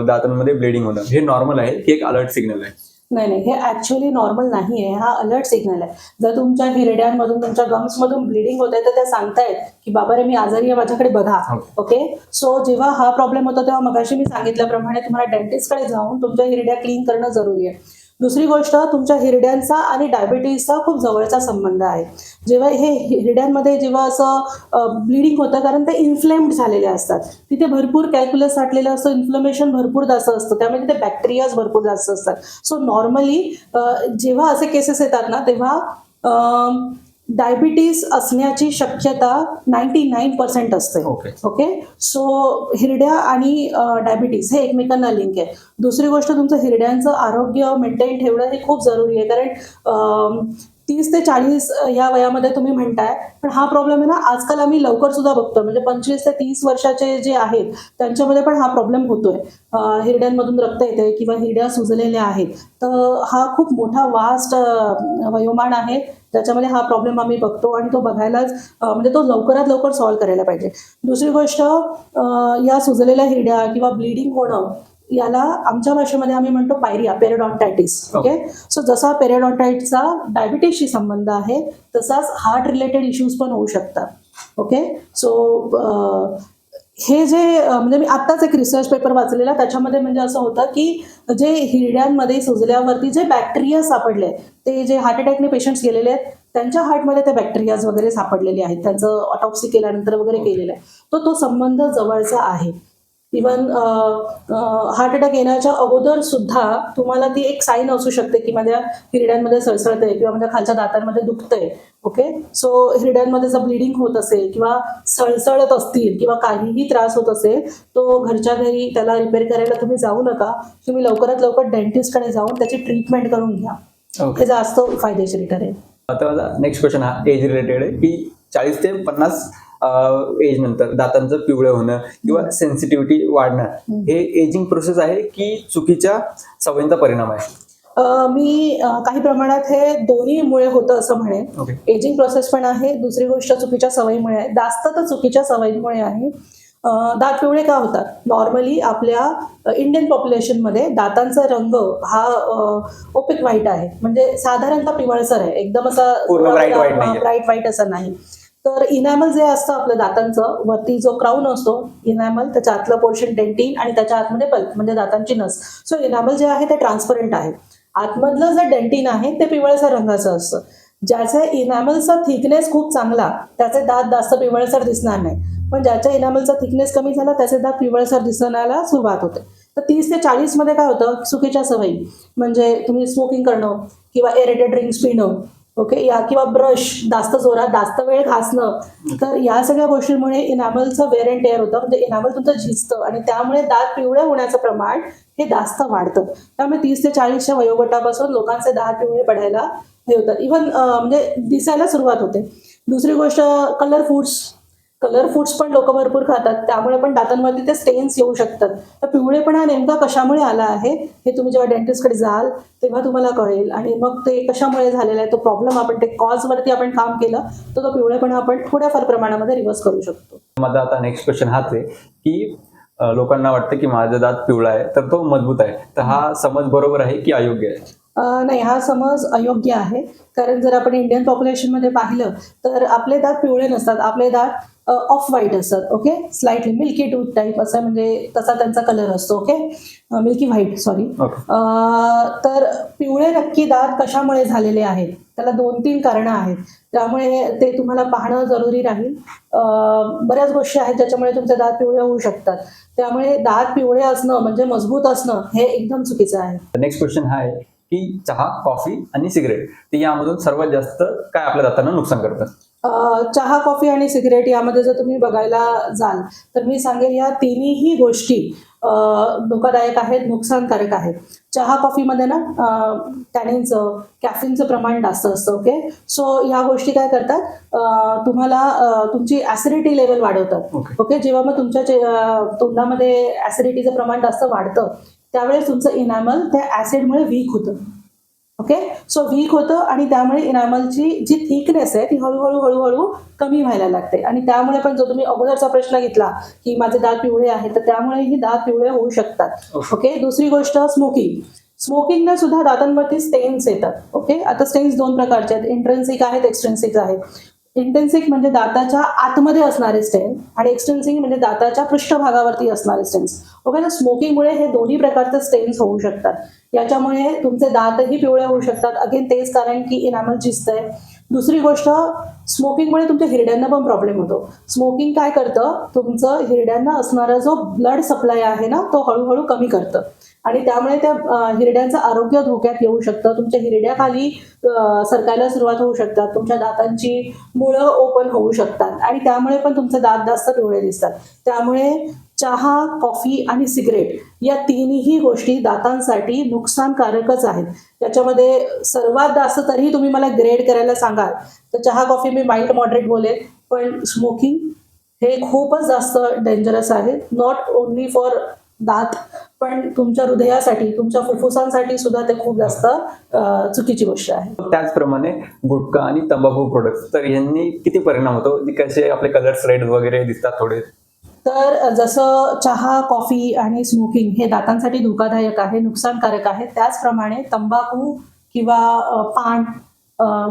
दातांमध्ये ब्लिडिंग होणं हे नॉर्मल आहे की एक अलर्ट सिग्नल आहे? नाही, हे ऍक्च्युअली नॉर्मल नाही आहे, हा अलर्ट सिग्नल आहे. जर तुमच्या हिरड्यांमधून, तुमच्या गम्समधून ब्लिडिंग होत आहे तर त्या सांगतायत की बाबा रे, मी आजारी आहे, माझ्याकडे बघा. ओके, सो जेव्हा हा प्रॉब्लेम होतो तेव्हा मगाशी मी सांगितल्याप्रमाणे तुम्हाला डेंटिस्टकडे जाऊन तुमच्या हिरड्या क्लीन करणं जरुरी आहे. दुसरी गोष्ट, तुमच्या हिरड्यांचा आणि डायबिटीजचा खूप जवळचा संबंध आहे. जेव्हा हे हिरड्यांमध्ये जेव्हा असं ब्लिडिंग होतं, कारण ते इन्फ्लेम्ड झालेले असतात, तिथे भरपूर कॅल्क्युलस साठलेलं असतं, इन्फ्लमेशन भरपूर जास्त असतं, त्यामुळे तिथे बॅक्टेरियाज भरपूर जास्त असतात. सो नॉर्मली जेव्हा असे केसेस येतात ना तेव्हा डायबिटीस असण्याची शक्यता 99% असते. ओके, सो हिरड्या आणि डायबिटीस हे एकमेकांना लिंक आहे. दुसरी गोष्ट, तुमचं हिरड्यांचं आरोग्य मेंटेन ठेवणं हे खूप जरुरी आहे, कारण 30 ते 40 या वयामध्ये तुम्ही म्हणताय, पण हा प्रॉब्लेम आहे ना आजकाल आम्ही लवकर सुद्धा बघतो. म्हणजे 25 ते 30 वर्षाचे जे आहेत त्यांच्यामध्ये पण हा प्रॉब्लेम होतोय. हिरड्यांमधून रक्त येते किंवा हिरड्या सुजलेल्या आहेत, तर हा खूप मोठा वास्ट वयोमान आहे ज्याच्यामध्ये हा प्रॉब्लेम आम्ही बघतो, आणि तो बघायलाच म्हणजे तो लवकरात लवकर सॉल्व्ह करायला पाहिजे. दुसरी गोष्ट, या सुजलेल्या हिरड्या किंवा ब्लिडिंग होणं याला आमच्या भाषेमध्ये आम्ही म्हणतो पायरिया, पेरिओडॉन्टायटिस. ओके, सो जसा पेरिओडॉन्टायटिसचा डायबिटीसशी संबंध आहे तसाच हार्ट रिलेटेड इश्यूज पण होऊ शकतात. ओके, सो हे जे म्हणजे मी आत्ताच एक रिसर्च पेपर वाचलेला, त्याच्यामध्ये म्हणजे असं होतं की जे हिरड्यांमध्ये सुजल्यावरती जे बॅक्टेरिया सापडले, ते जे हार्ट अटॅकने पेशंट्स गेलेले आहेत त्यांच्या हार्टमध्ये ते बॅक्टेरियाज वगैरे सापडलेले आहेत, त्यांचं ऑटॉप्सी केल्यानंतर वगैरे केलेलं आहे, तो संबंध जवळचा आहे. इवन हार्ट अटॅक येण्याच्या अगोदर सुद्धा तुम्हाला ती एक साईन असू शकते की माझ्या हिरड्यांमध्ये सळसळतंय किंवा माझ्या खालच्या दातांमध्ये दुखतंय. ओके, सो हिरड्यांमध्ये जर ब्लिडिंग होत असेल किंवा सळसळत असतील किंवा काहीही त्रास होत असेल, तो घरच्या घरी त्याला रिपेअर करायला तुम्ही जाऊ नका. तुम्ही लवकरात लवकर डेंटिस्टकडे जाऊन त्याची ट्रीटमेंट करून घ्या, हे जास्त फायदेशीर ठरेल. आता माझा नेक्स्ट क्वेश्चन हा एज रिलेटेड आहे की 40 ते 50 एज नंतर दातांचं पिवळं होणं किंवा सेन्सिटिव्हिटी वाढणं हे एजिंग प्रोसेस आहे की चुकीच्या सवयींचा परिणाम आहे? मी काही प्रमाणात हे दोन्हीमुळे होतं असं म्हणेन. एजिंग प्रोसेस पण आहे, दुसरी गोष्ट चुकीच्या सवयीमुळे आहे. जास्त तर चुकीच्या सवयीमुळे आहे. दात पिवळे का होतात? नॉर्मली आपल्या इंडियन पॉप्युलेशनमध्ये दातांचा रंग हा ओपिक व्हाईट आहे, म्हणजे साधारणतः पिवळसर आहे, एकदम असा ब्राईट व्हाईट असा नाही. तर इनॅमल जे असतं आपलं दातांचं, वरती जो क्राऊन असतो इनॅमल, त्याच्या आतलं पोर्शन डेंटिन आणि त्याच्या आतमध्ये पल्प म्हणजे दातांची नस. सो इनॅमल जे आहे ते ट्रान्सपरंट आहे. आतमधलं जे डेंटिन आहे ते पिवळसर रंगाचं असतं. ज्याचा इनॅमलचा थिकनेस खूप चांगला त्याचे दात जास्त पिवळसर दिसणार नाही, पण ज्याच्या इनॅमलचा थिकनेस कमी झाला त्याचे दात पिवळसर दिसण्याला सुरुवात होते. तर 30 ते 40 मध्ये काय होतं, चुकीच्या सवयी म्हणजे तुम्ही स्मोकिंग करणं किंवा एरेटेड ड्रिंक्स पिणं, ओके, या किंवा ब्रश जास्त जोरात जास्त वेळ घासणं, तर या सगळ्या गोष्टींमुळे इनॅमलचं वेअर अँड टेअर होतं, म्हणजे इनॅमल तुमचं झिजतं आणि त्यामुळे दात पिवळे होण्याचं प्रमाण हे जास्त वाढतं. त्यामुळे 30 ते 40च्या वयोगटापासून लोकांचे दात पिवळे पडायला हे होतं, इव्हन म्हणजे दिसायला सुरुवात होते. दुसरी गोष्ट कलर फूड्स पण लोक भरपूर खातात, त्यामुळे पण दातांवरती ते स्टेन्स येऊ शकतात. तर पिवळेपणा नेमका कशामुळे आला आहे हे तुम्ही जेव्हा डेंटिस्टकडे जाल तेव्हा तुम्हाला कळेल, आणि मग ते कशामुळे झालेलं आहे तो प्रॉब्लेम आपण ते कॉजवरती आपण काम केलं तर तो पिवळेपणा आपण थोड्याफार प्रमाणामध्ये रिव्हर्स करू शकतो. माझा आता नेक्स्ट क्वेश्चन हाच आहे की लोकांना वाटतं की माझा दात पिवळा आहे तर तो मजबूत आहे, तर हा समज बरोबर आहे की अयोग्य आहे? नाही, हा समज अयोग्य आहे. कारण जर आपण इंडियन पॉप्युलेशनमध्ये पाहिलं तर आपले दात पिवळे नसतात, आपले दात ऑफ व्हाईट असतात. Okay, slightly milky tooth type असं, म्हणजे तसा त्यांचा कलर असतो. Okay, milky white, sorry. तर पिवळे नक्की दात कशामुळे झालेले आहेत, त्याला 2-3 कारणं आहेत, त्यामुळे ते तुम्हाला पाहणं जरुरी राहील. बऱ्याच गोष्टी आहेत ज्याच्यामुळे तुमचे दात पिवळे होऊ शकतात, त्यामुळे दात पिवळे असणं म्हणजे मजबूत असणं हे एकदम चुकीचं आहे. नेक्स्ट क्वेश्चन हा आहे की चहा, कॉफी आणि सिगरेट तर यामधून सर्वात जास्त काय आपल्या दातांना नुकसान करतात? चहा, कॉफी आणि सिगरेट यामध्ये जर तुम्ही बघायला जाल तर मी सांगेल या तिन्ही गोष्टी धोकादायक आहेत, नुकसानकारक आहेत. चहा, कॉफीमध्ये ना टॅनिनचं, कॅफिनचं प्रमाण जास्त असतं. ओके, सो या गोष्टी काय करतात, तुम्हाला तुमची ॲसिडिटी लेवल वाढवतात. ओके, जेव्हा मग तुमच्या तोंडामध्ये ॲसिडिटीचं प्रमाण जास्त वाढतं त्यावेळेस तुमचं इनॅमल त्या ॲसिडमुळे वीक होतं. ओके, सो वीक होतं आणि त्यामुळे इनॅमलची जी थिकनेस आहे ती हळूहळू कमी व्हायला लागते, आणि त्यामुळे पण जो तुम्ही अगोदरचा प्रश्न घेतला की माझे दात पिवळे आहेत, तर त्यामुळेही दात पिवळे होऊ शकतात. ओके, दुसरी गोष्ट स्मोकिंगने सुद्धा दातांवरती स्टेन्स येतात. ओके, आता स्टेन्स 2 प्रकारचे आहेत, इंट्रेन्सिक आहेत, एक्सट्रिन्सिक आहेत. इंटेन्सिक म्हणजे दाताच्या आतमध्ये असणारे स्टेन आणि एक्सटेन्सिक म्हणजे दाताच्या पृष्ठभागावरती असणारे स्टेन्स. ओके, तर स्मोकिंगमुळे हे दोन्ही प्रकारचे स्टेन्स होऊ शकतात, याच्यामुळे तुमचे दातही पिवळे होऊ शकतात. अगेन तेच कारण की इनॅमल झिजतंय. दुसरी गोष्ट, स्मोकिंगमुळे तुमच्या हिरड्यांना पण प्रॉब्लेम होतो. स्मोकिंग काय करतं, तुमचं हिरड्यांना असणारा जो ब्लड सप्लाय आहे ना तो हळूहळू कमी करतं, आणि त्यामुळे त्या हिरड्यांचं आरोग्य धोक्यात येऊ शकतं. तुमच्या हिरड्याखाली सरकायला सुरुवात होऊ शकतात, तुमच्या दातांची मुळं ओपन होऊ शकतात, आणि त्यामुळे पण तुमचे दात जास्त पिवळे दिसतात. त्यामुळे चहा, कॉफी आणि सिगरेट या तिन्ही गोष्टी दातांसाठी नुकसानकारकच आहेत. याच्यामध्ये सर्वात जास्त तरीही तुम्ही मला ग्रेड करायला सांगाल तर चहा, कॉफी मी माइल्ड मॉडरेट बोलेल, पण स्मोकिंग हे खूपच जास्त डेंजरस आहे. नॉट ओन्ली फॉर दात, पण तुमच्या हृदयासाठी, तुमच्या फुफ्फुसांसाठी सुद्धा ते खूप जास्त चुकीची गोष्ट आहे. त्याचप्रमाणे गुटखा आणि तंबाखू प्रोडक्ट्स तर यांनी किती परिणाम होतो, कसे आपले कलर्स रेड वगैरे दिसतात थोडे? तर जसं चहा, कॉफी आणि स्मोकिंग हे दातांसाठी धोकादायक आहे, नुकसानकारक आहे, त्याचप्रमाणे तंबाखू किंवा पान,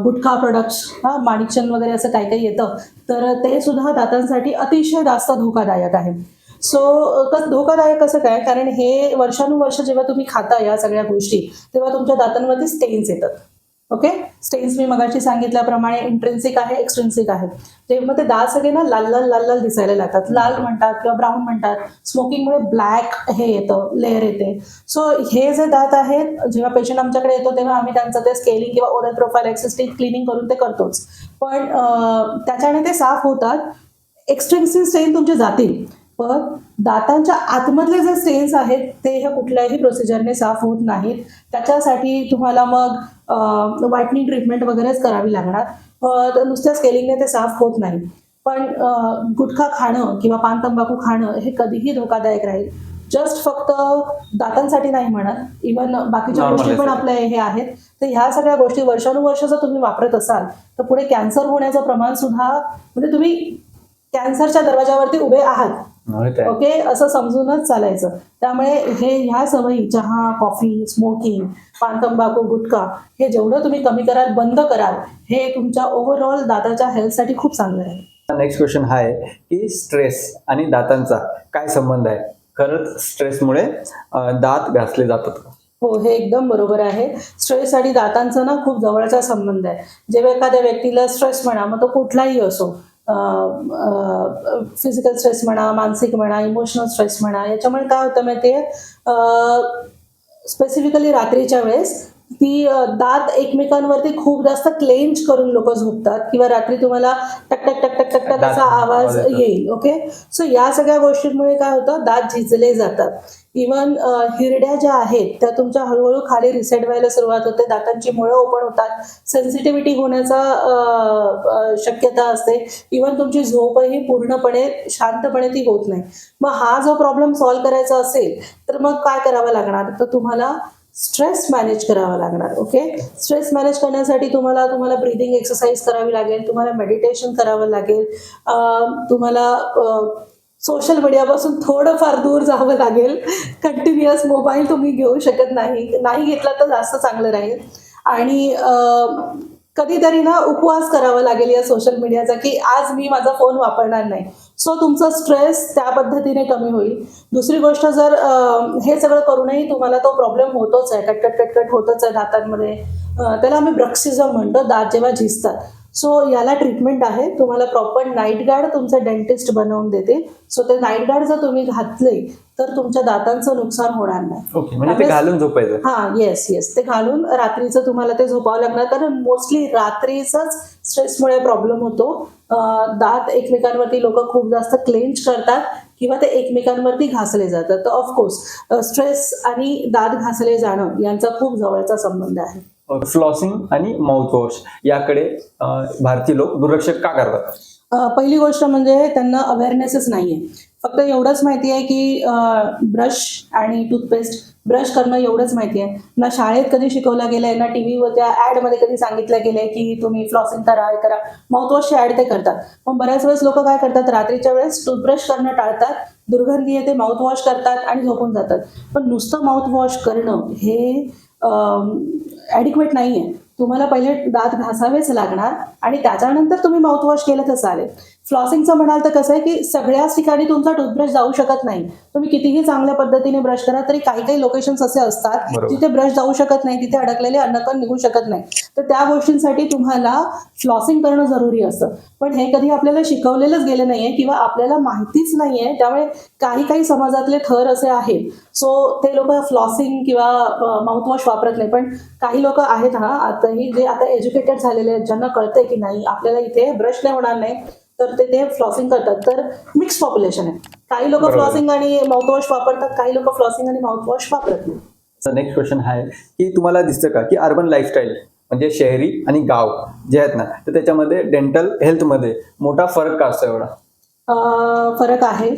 गुटखा प्रोडक्ट्स, माणिकचंद वगैरे असं काही काही येतं, तर ते सुद्धा दातांसाठी अतिशय जास्त धोकादायक आहे. सो धोकादायक कसं काय, कारण हे वर्षानुवर्ष जेव्हा तुम्ही खाता या सगळ्या गोष्टी तेव्हा तुमच्या दातांवरती स्टेन्स येतात. ओके, स्टेन्स मी मगाशी सांगितल्याप्रमाणे इंट्रेन्सिक आहे, एक्सट्रिन्सिक आहे. तेव्हा ते दात सगळे ना लाल दिसायला लागतात, लाल म्हणतात किंवा ब्राऊन म्हणतात. स्मोकिंगमुळे ब्लॅक हे येतं, लेअर येते. सो हे जे दात आहेत, जेव्हा पेशंट आमच्याकडे येतो तेव्हा आम्ही त्यांचं ते स्केलिंग किंवा ओरल प्रोफाईल एक्सिस्टिक क्लिनिंग करून ते करतोच, पण त्याच्याने ते साफ होतात. एक्सट्रिन्सिक स्टेन तुमचे जातील, पण दातांच्या आतमधले जे स्टेन्स आहेत ते ह्या कुठल्याही प्रोसिजरने साफ होत नाहीत. त्याच्यासाठी तुम्हाला मग व्हाईटनिंग ट्रीटमेंट वगैरेच करावी लागणार, तर नुसत्या स्केलिंगने ते साफ होत नाही. पण गुटखा खाणं किंवा पान, तंबाखू खाणं हे कधीही धोकादायक राहील. जस्ट फक्त दातांसाठी नाही म्हणत, इव्हन बाकीच्या गोष्टी पण आपल्या हे आहेत. तर ह्या सगळ्या गोष्टी वर्षानुवर्ष जर तुम्ही वापरत असाल तर पुढे कॅन्सर होण्याचं प्रमाण सुद्धा, म्हणजे तुम्ही कॅन्सरच्या दरवाजावरती उभे आहात. ओके, असं समजूनच चालायचं. त्यामुळे ह्या सवयी चहा, कॉफी, स्मोकिंग, पान, तंबाखू, गुटखा हे जेवढं तुम्ही कमी कराल, बंद कराल, हे तुमच्या ओव्हरऑल दाताच्या हेल्थसाठी खूप चांगलं आहे. नेक्स्ट क्वेश्चन हा आहे की स्ट्रेस आणि दातांचा काय संबंध आहे? खरंच स्ट्रेसमुळे दात घासले जातात का? हो, हे एकदम बरोबर आहे. स्ट्रेस आणि दातांचा ना खूप जवळचा संबंध आहे. जेव्हा एखाद्या व्यक्तीला स्ट्रेस म्हणा, मग तो कुठलाही असो, फिजिकल स्ट्रेस म्हणा, मानसिक म्हणा, इमोशनल स्ट्रेस म्हणा, याच्यामुळे काय होतं माहिती आहे, स्पेसिफिकली रात्रीच्या वेळेस दात एकमेकांवरती खूप जास्त क्लेंच करून लोक झोपतात किंवा रात्री तुम्हाला टक टक टक टक टक टक असा आवाज येईल. ओके, सो या सगळ्या गोष्टींमुळे काय होतं, दात झिजले जातात. इवन हिरड्या ज्या आहेत त्या तुमच्या हळूहळू खाली रिसेट व्हायला सुरुवात होते, दातांची मुळं ओपन होतात, सेन्सिटिव्हिटी होण्याचा शक्यता असते. इवन तुमची झोपही पूर्णपणे शांतपणे ती होत नाही. मग हा जो प्रॉब्लेम सॉल्व्ह करायचा असेल तर मग काय करावं लागणार, तर तुम्हाला स्ट्रेस मॅनेज करावा लागणार. ओके, स्ट्रेस मॅनेज करण्यासाठी तुम्हाला ब्रीदिंग एक्सरसाइज करावी लागेल, तुम्हाला मेडिटेशन करावं लागेल, तुम्हाला सोशल मीडियापासून थोडंफार दूर जावं लागेल. कंटिन्युअस मोबाईल तुम्ही घेऊ शकत नाही घेतला तर जास्त चांगलं राहील. आणि कधीतरी ना उपवास करावा लागेल या सोशल मीडियाचा, की आज मी माझा फोन वापरणार नाही. सो तुमचा स्ट्रेस त्या पद्धतीने कमी होईल. दुसरी गोष्ट, जर हे सगळं करूनही तुम्हाला तो प्रॉब्लेम होतोच आहे, कटकट कटकट होतच आहे दातांमध्ये, त्याला आम्ही ब्रक्सिझम म्हणतो, दात जेव्हा झिजतात. सो याला ट्रीटमेंट आहे. तुम्हाला प्रॉपर नाईट गार्ड तुमचं डेंटिस्ट बनवून देते. सो ते नाईट गार्ड जर तुम्ही घातले तर तुमच्या दातांचं नुकसान होणार नाही. ओके, म्हणजे ते घालून झोपायचं. हां, येस, ते घालून रात्रीचं तुम्हाला ते झोपावं लागणार, कारण मोस्टली रात्रीच स्ट्रेसमुळे प्रॉब्लेम होतो. दात एकमेकांवरती लोक खूप जास्त क्लेंच करतात किंवा ते एकमेकांवरती घासले जातात. तर ऑफकोर्स स्ट्रेस आणि दात घासले जाणं यांचा खूप जवळचा संबंध आहे. फ्लॉसिंग आणि माउथवॉश याकडे भारतीय लोक दुर्लक्ष का करतात? पहिली गोष्ट म्हणजे त्यांना अवेअरनेसच नाही आहे. फक्त एवढंच माहिती आहे की ब्रश आणि टूथपेस्ट ब्रश करणं एवढंच माहिती आहे. ना शाळेत कधी शिकवलं गेलं आहे, ना टी व्हीवर त्या ॲडमध्ये कधी सांगितलं गेलं आहे की तुम्ही फ्लॉसिंग करा, हे करा. माउथवॉशची ॲड ते करतात. पण बऱ्याच वेळेस लोक काय करतात, रात्रीच्या वेळेस टूथब्रश करणं टाळतात, दुर्गंधी येते, माउथवॉश करतात आणि झोपून जातात. पण नुसतं माउथवॉश करणं हे ॲडिक्वेट नाही आहे. तुम्हाला पहिले दात घासावेच लागणार आणि त्याच्यानंतर तुम्ही माउथवॉश केलं तर चालेल. फ्लॉसिंगचं म्हणाल तर कसं आहे की सगळ्याच ठिकाणी तुमचा टूथब्रश जाऊ शकत नाही. तुम्ही कितीही चांगल्या पद्धतीने ब्रश करा तरी काही लोकेशन्स असे असतात जिथे ब्रश जाऊ शकत नाही, तिथे अडकलेले अन्नकण निघू शकत नाही. तर त्या गोष्टींसाठी तुम्हाला फ्लॉसिंग करणं जरुरी असतं. पण हे कधी आपल्याला शिकवलेलंच गेलं नाहीये किंवा आपल्याला माहितीच नाहीये. त्यामुळे काही समाजातले थर असे आहेत, सो ते लोक फ्लॉसिंग किंवा माउथवॉश वापरत नाही. पण काही लोक आहेत आताही जे आता एज्युकेटेड झालेले आहेत, ज्यांना कळतंय की नाही आपल्याला इथे ब्रश नाही होणार नाही, तर ते फ्लॉसिंग करतात. तर मिक्स पॉप्युलेशन आहे. काही लोक फ्लॉसिंग आणि माउथवॉश वापरतात, काही लोक फ्लॉसिंग आणि माउथवॉश वापरत नाही. नेक्स्ट क्वेश्चन हा आहे की तुम्हाला दिसतं का की अर्बन लाईफस्टाईल म्हणजे शहरी आणि गाव जे आहेत ना, तर त्याच्यामध्ये डेंटल हेल्थमध्ये मोठा फरक का असतो? एवढा फरक आहे.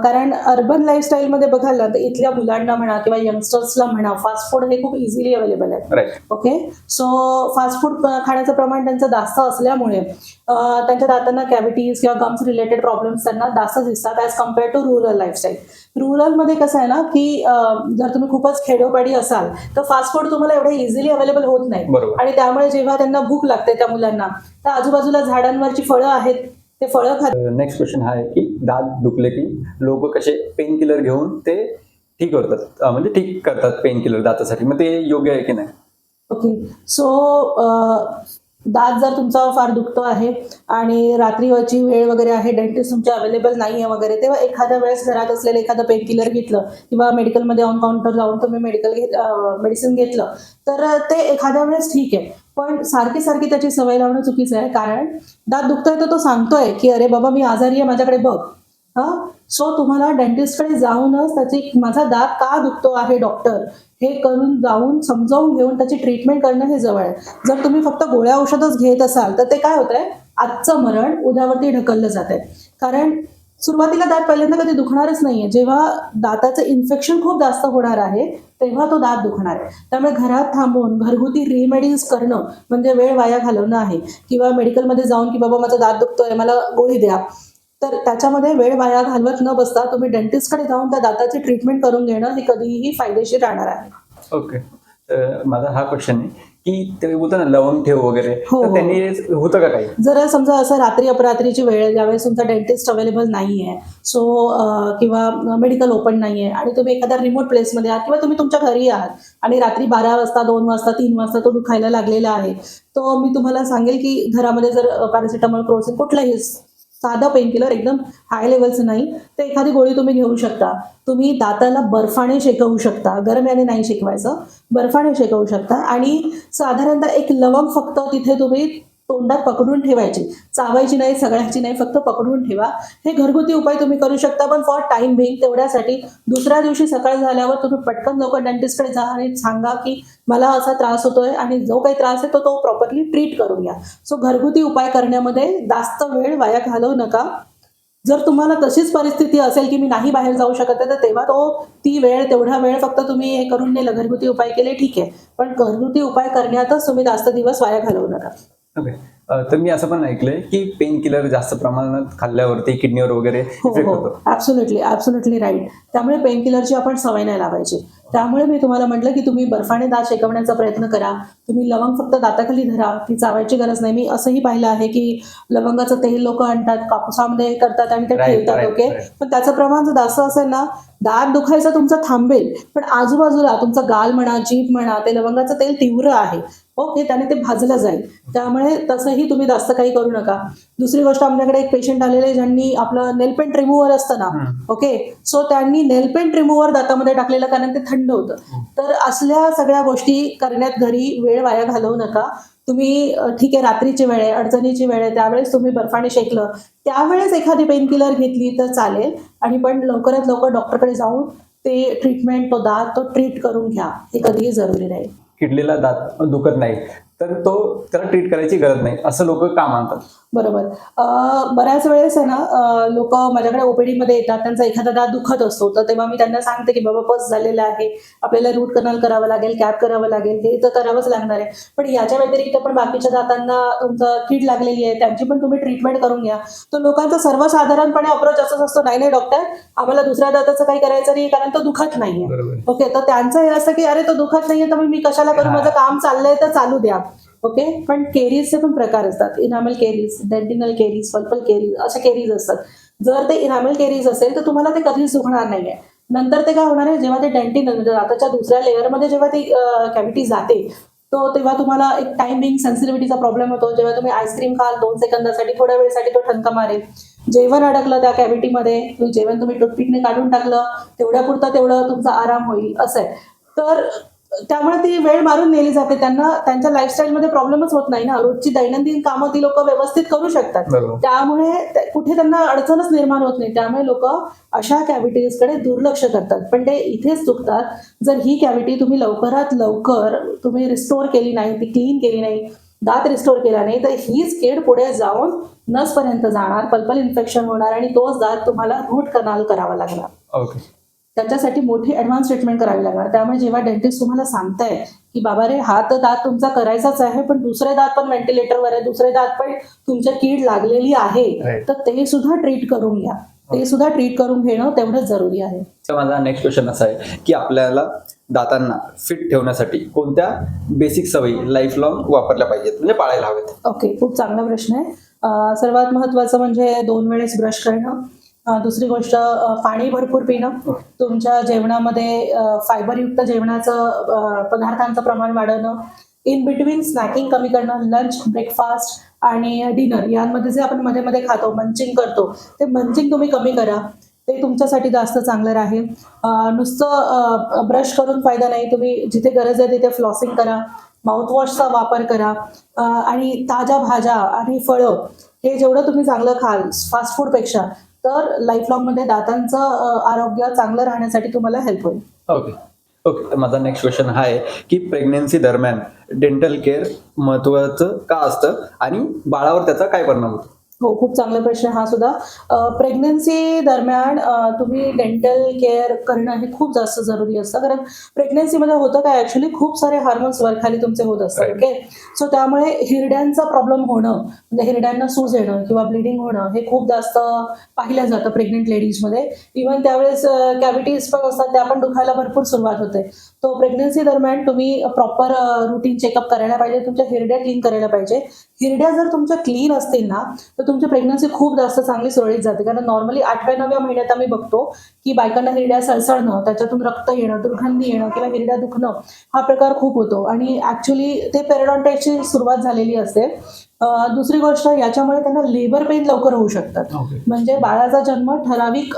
कारण अर्बन लाईफस्टाईलमध्ये बघाल ना, तर इथल्या मुलांना म्हणा किंवा यंगस्टर्सला म्हणा, फास्ट फूड हे खूप इझिली अवेलेबल आहे. ओके, सो फास्ट फूड खाण्याचं प्रमाण त्यांचं जास्त असल्यामुळे त्यांच्या दातांना कॅव्हिटीज किंवा गम्स रिलेटेड प्रॉब्लेम्स त्यांना जास्त दिसतात as compare to rural lifestyle. रुरलमध्ये कसं आहे ना की जर तुम्ही खूपच खेडोपाडी असाल तर फास्ट फूड तुम्हाला एवढे इझिली अवेलेबल होत नाही. आणि त्यामुळे जेव्हा त्यांना भूक लागते त्या मुलांना, तर आजूबाजूला झाडांवरची फळं आहेत, ते फळं खात. नेक्स्ट क्वेश्चन हा आहे की दात दुखले की लोक कसे पेन किलर घेऊन ते ठीक करतात पेन किलर दातासाठी, मग ते योग्य आहे की नाही? ओके, सो दात जर तुमचा फार दुखतो आहे आणि रात्रीवरची वेळ वगैरे आहे, डेंटिस्ट तुमच्या अवेलेबल नाही आहे वगैरे, तेव्हा एखाद्या वेळेस घरात असलेलं एखादं पेन किलर घेतलं किंवा मेडिकलमध्ये ऑन काउंटर जाऊन तुम्ही मेडिसिन घेतलं तर ते एखाद्या वेळेस ठीक आहे. पण सारखी त्याची सवय लावणं चुकीचं आहे. कारण दात दुखतोय तर तो सांगतोय की अरे बाबा मी आजारी आहे, माझ्याकडे बघ. सो तुम्हाला डेंटिस्टकडे जाऊनच माझा दात का दुखतो आहे डॉक्टर हे जाऊन समजावून घेऊन त्याची ट्रीटमेंट करणं हे जवळ आहे. जर तुम्ही फक्त गोळ्या औषधच घेत असाल तर ते काय होतंय, आजचं मरण उद्यावरती ढकललं जात आहे. कारण सुरुवातीला दात पहिल्यांदा कधी दुखणारच नाहीये. जेव्हा दाताचं इन्फेक्शन खूप जास्त होणार आहे तेव्हा तो दात दुखणार आहे. त्यामुळे घरात थांबून घरगुती रेमेडीज करणं म्हणजे वेळ वाया घालवणं आहे. किंवा मेडिकलमध्ये जाऊन की बाबा माझा दात दुखतोय, मला गोळी द्या, तर त्याच्यामध्ये वेळ वाया घालवत न बसता तुम्ही डेंटिस्टकडे जाऊन त्या दाताची ट्रीटमेंट करून घेणं हे कधीही फायदेशीर राहणार आहे. ओके, तर माझा हा क्वेश्चन आहे की ते बोलतो ना लवंग ठेव वगैरे, हो, तर हो. त्यांनी होतं का काही? जर समजा असं रात्री अपरात्रीची वेळ ज्यावेळेस तुमचा डेंटिस्ट अवेलेबल नाही आहे किंवा मेडिकल ओपन नाही आहे आणि तुम्ही एखाद्या रिमोट प्लेसमध्ये आहात किंवा तुम्ही तुमच्या घरी आहात आणि रात्री 12 वाजता 2 वाजता 3 वाजता तो दुखायला लागलेला आहे, तो मी तुम्हाला सांगेल की घरामध्ये जर पॅरासिटामॉल क्रोसिन कुठलंही साधं पेनकिलर एकदम हाय लेवलचं नाही तर एखादी गोळी तुम्ही घेऊ शकता. तुम्ही दाताला बर्फाने शेकवू शकता, गरम याने नाही शेकवायचं, बर्फाने शेकवू शकता आणि साधारणतः एक लवंग फक्त तिथे तुम्ही तोंडात पकडून ठेवायची, चावायची नाही, सगळ्याची नाही, फक्त पकडून ठेवा. हे घरगुती उपाय तुम्ही करू शकता, पण फॉर टाइम बिंग तेवढ्यासाठी दुसऱ्या दिवशी सकाळ झाल्यावर तुम्ही पटकन लवकर डेंटिस्टकडे जा आणि सांगा की मला असा त्रास होतोय आणि जो काही त्रास आहे तो प्रॉपरली ट्रीट करून घ्या. सो घरगुती उपाय करण्यामध्ये जास्त वेळ वाया घालवू नका. जर तुम्हाला तशीच परिस्थिती असेल की मी नाही बाहेर जाऊ शकत आहे, तर तेव्हा तेवढा वेळ फक्त तुम्ही हे करून नेलं, घरगुती उपाय केले ठीक आहे, पण घरगुती उपाय करण्यातच तुम्ही जास्त दिवस वाया घालवू नका. ओके. तर मी असं पण ऐकलंय की पेन किलर जास्त प्रमाणात खाल्ल्यावरती किडनीवर वगैरे हो इफेक्ट हो होतो. Absolutely right. त्यामुळे पेनकिलरची आपण सवय नाही लावायची. त्यामुळे मी तुम्हाला म्हटलं की तुम्ही बर्फाने दात शेकवण्याचा प्रयत्न करा. तुम्ही लवंग फक्त दाताखाली धरा, ती चावायची गरज नाही. मी असंही पाहिलं आहे की लवंगाचं तेल लोक आणतात, कापूसामध्ये करतात आणि ते Right, ठेवतात. right, okay, right. पण त्याचं प्रमाण जर जास्त असेल ना, दात दुखायचं तुमचं थांबेल, पण आजूबाजूला तुमचा गाल म्हणा, जीभ म्हणा, ते लवंगाचं तेल तीव्र आहे. ओके, त्याने ते भाजलं जाईल. त्यामुळे तसंही तुम्ही जास्त काही करू नका. दुसरी गोष्ट, आमच्याकडे एक पेशंट आलेले ज्यांनी आपलं नेलपेंट रिमूव्हर असतं ना, ओके, सो त्यांनी नेलपेंट रिमूव्हर दातामध्ये टाकलेलं कारण ते थंड होतं. तर असल्या सगळ्या गोष्टी करण्यात घरी वेळ वाया घालवू नका. तुम्ही ठीक आहे, रात्रीची वेळ आहे, अडचणीची वेळ आहे, त्यावेळेस तुम्ही बर्फाने शेकलं, त्यावेळेस एखादी पेनकिलर घेतली तर चालेल, आणि पण लवकरात लवकर डॉक्टरकडे जाऊन ते ट्रीटमेंट, तो दात तो ट्रीट करून घ्या. हे कधीही जरुरी राहील. किडलेला दात दुखत नाही तर त्याला ट्रीट करायची गरज नाही असं लोक का मानतात? बरोबर. बऱ्याच वेळेस आहे ना, लोक माझ्याकडे ओपीडीमध्ये येतात, त्यांचा एखादा दात दुखत असतो, तर तेव्हा मी त्यांना सांगते की बाबा पस झालेला आहे, आपल्याला रूट कनाल करावं लागेल, कॅप करावं लागेल, हे तर करावंच लागणार आहे. पण याच्या व्यतिरिक्त पण बाकीच्या दातांना तुमचं कीड लागलेली आहे, त्यांची पण तुम्ही ट्रीटमेंट करून घ्या. तर लोकांचा सर्वसाधारणपणे अप्रोच असंच असतो, नाही नाही डॉक्टर, आम्हाला दुसऱ्या दाताचं काही करायचं नाही कारण तो दुखत नाहीये. बरोबर. ओके, तर त्यांचं हे असं की अरे तो दुखत नाहीये तर मी कशाला करू, माझं काम चाललंय तर चालू द्या. ओके, पण केरीजचे पण प्रकार असतात. इनामेल केरीज, डेंटिनल केरीज, पल्पल केरीज, अशा केरीज असतात. जर ते इनामेल केरीज असेल तर तुम्हाला ते कधीच दुखणार नाहीये. नंतर ते काय होणार आहे, जेव्हा ते डेंटिनल म्हणजे दाताच्या दुसऱ्या लेअरमध्ये जेव्हा ती कॅव्हिटी जाते, तो तेव्हा तुम्हाला एक टायमिंग सेन्सिटिव्हिटीचा प्रॉब्लेम होतो. जेव्हा तुम्ही आईस्क्रीम खाल 2 सेकंदासाठी, थोड्या वेळेसाठी तो ठणका मारेल. जेवण अडकलं त्या कॅव्हिटीमध्ये, जेवण तुम्ही टूथपिकने काढून टाकलं, तेवढ्यापुरतं तेवढं तुमचा आराम होईल, असं आहे. तर त्यामुळे ती वेळ मारून नेली जाते. त्यांना त्यांच्या लाईफस्टाईलमध्ये प्रॉब्लेमच होत नाही ना, रोजची दैनंदिन कामं ती लोक व्यवस्थित करू शकतात. बरोबर. त्यामुळे कुठे त्यांना अडचणच निर्माण होत नाही. त्यामुळे लोक अशा कॅव्हिटीजकडे दुर्लक्ष करतात, पण ते इथेच चुकतात. जर ही कॅव्हिटी तुम्ही लवकरात लवकर तुम्ही रिस्टोर केली नाही, ती क्लीन केली नाही, दात रिस्टोर केला नाही, तर हीच कीड पुढे जाऊन नसपर्यंत जाणार, पल्पल इन्फेक्शन होणार आणि तोच दात तुम्हाला रूट कनाल करावा लागणार. ओके. त्याच्यासाठी मोठी ॲडव्हान्स ट्रीटमेंट करावी लागणार. त्यामुळे जेव्हा डेंटिस्ट तुम्हाला सांगताय की बाबा रे, हा तर दात तुमचा करायचाच आहे, पण दुसरे दात पण व्हेंटिलेटरवर आहे, दुसरे दात पण तुमच्या कीड लागलेली आहे, Right. तर ते सुद्धा ट्रीट करून घ्या. ते सुद्धा ट्रीट करून घेणं तेवढंच जरुरी आहे. तर माझा नेक्स्ट क्वेश्चन असा आहे की आपल्याला दातांना फिट ठेवण्यासाठी कोणत्या बेसिक सवयी लाईफ लॉंग वापरल्या पाहिजेत, म्हणजे पाळायला हवेत? ओके, खूप चांगला प्रश्न आहे. सर्वात महत्त्वाचं म्हणजे 2 वेळेस ब्रश करणं. दुसरी गोष्ट, पाणी भरपूर पिणं. तुमच्या जेवणामध्ये फायबरयुक्त जेवणाचं पदार्थांचं प्रमाण वाढवणं. इन बिटवीन स्नॅकिंग कमी करणं. लंच, ब्रेकफास्ट आणि डिनर यांमध्ये जे आपण मध्ये मध्ये खातो, मंचिंग करतो, ते मंचिंग तुम्ही कमी करा. ते तुमच्यासाठी जास्त चांगलं राहील. नुसतं ब्रश करून फायदा नाही. तुम्ही जिथे गरज आहे तिथे फ्लॉसिंग करा, माउथवॉशचा वापर करा, आणि ताज्या भाज्या आणि फळं हे जेवढं तुम्ही चांगलं खाल फास्ट फूडपेक्षा, तर लाईफ लॉंगमध्ये दातांचं आरोग्य चांगलं राहण्यासाठी तुम्हाला हेल्प होईल. Okay okay. तर माझा नेक्स्ट क्वेश्चन हा आहे की प्रेग्नेन्सी दरम्यान डेंटल केअर महत्त्वाचं का असतं आणि बाळावर त्याचा काय परिणाम होतो? हो, खूप चांगला प्रश्न हा सुद्धा. प्रेग्नन्सी दरम्यान तुम्ही डेंटल केअर करणं हे खूप जास्त जरुरी असतं. कारण प्रेग्नन्सीमध्ये होतं काय, ॲक्च्युली खूप सारे हार्मोन्स वरखाली तुमचे होत असतात. Right. ओके, सो त्यामुळे हिरड्यांचा प्रॉब्लेम होणं, म्हणजे हिरड्यांना सूज येणं किंवा ब्लिडिंग होणं हे खूप जास्त पाहिलं जातं प्रेग्नेंट लेडीजमध्ये. इव्हन त्यावेळेस कॅव्हिटीज पण असतात, त्या पण दुखायला भरपूर सुरुवात होते. तो प्रेग्नन्सी दरम्यान तुम्ही प्रॉपर रुटीन चेकअप करायला पाहिजे, तुमच्या हिरड्या क्लीन करायला पाहिजे. हिरड्या जर तुमच्या क्लीन असतील ना, तर तुमची प्रेग्नन्सी खूप जास्त चांगली सुरळीत जाते. कारण नॉर्मली 8व्या-9व्या महिन्यात आम्ही बघतो की बायकांना हिरड्या सळसळणं, त्याच्यातून रक्त येणं, दुर्गंधी येणं किंवा हिरड्या दुखणं हा प्रकार खूप होतो आणि ॲक्च्युली ते पेरिडॉन्टाइटची सुरुवात झालेली असते. दुसरी गोष्ट, याच्यामुळे त्यांना लेबर पेन लवकर होऊ शकतात. Okay. म्हणजे बाळाचा जन्म ठराविक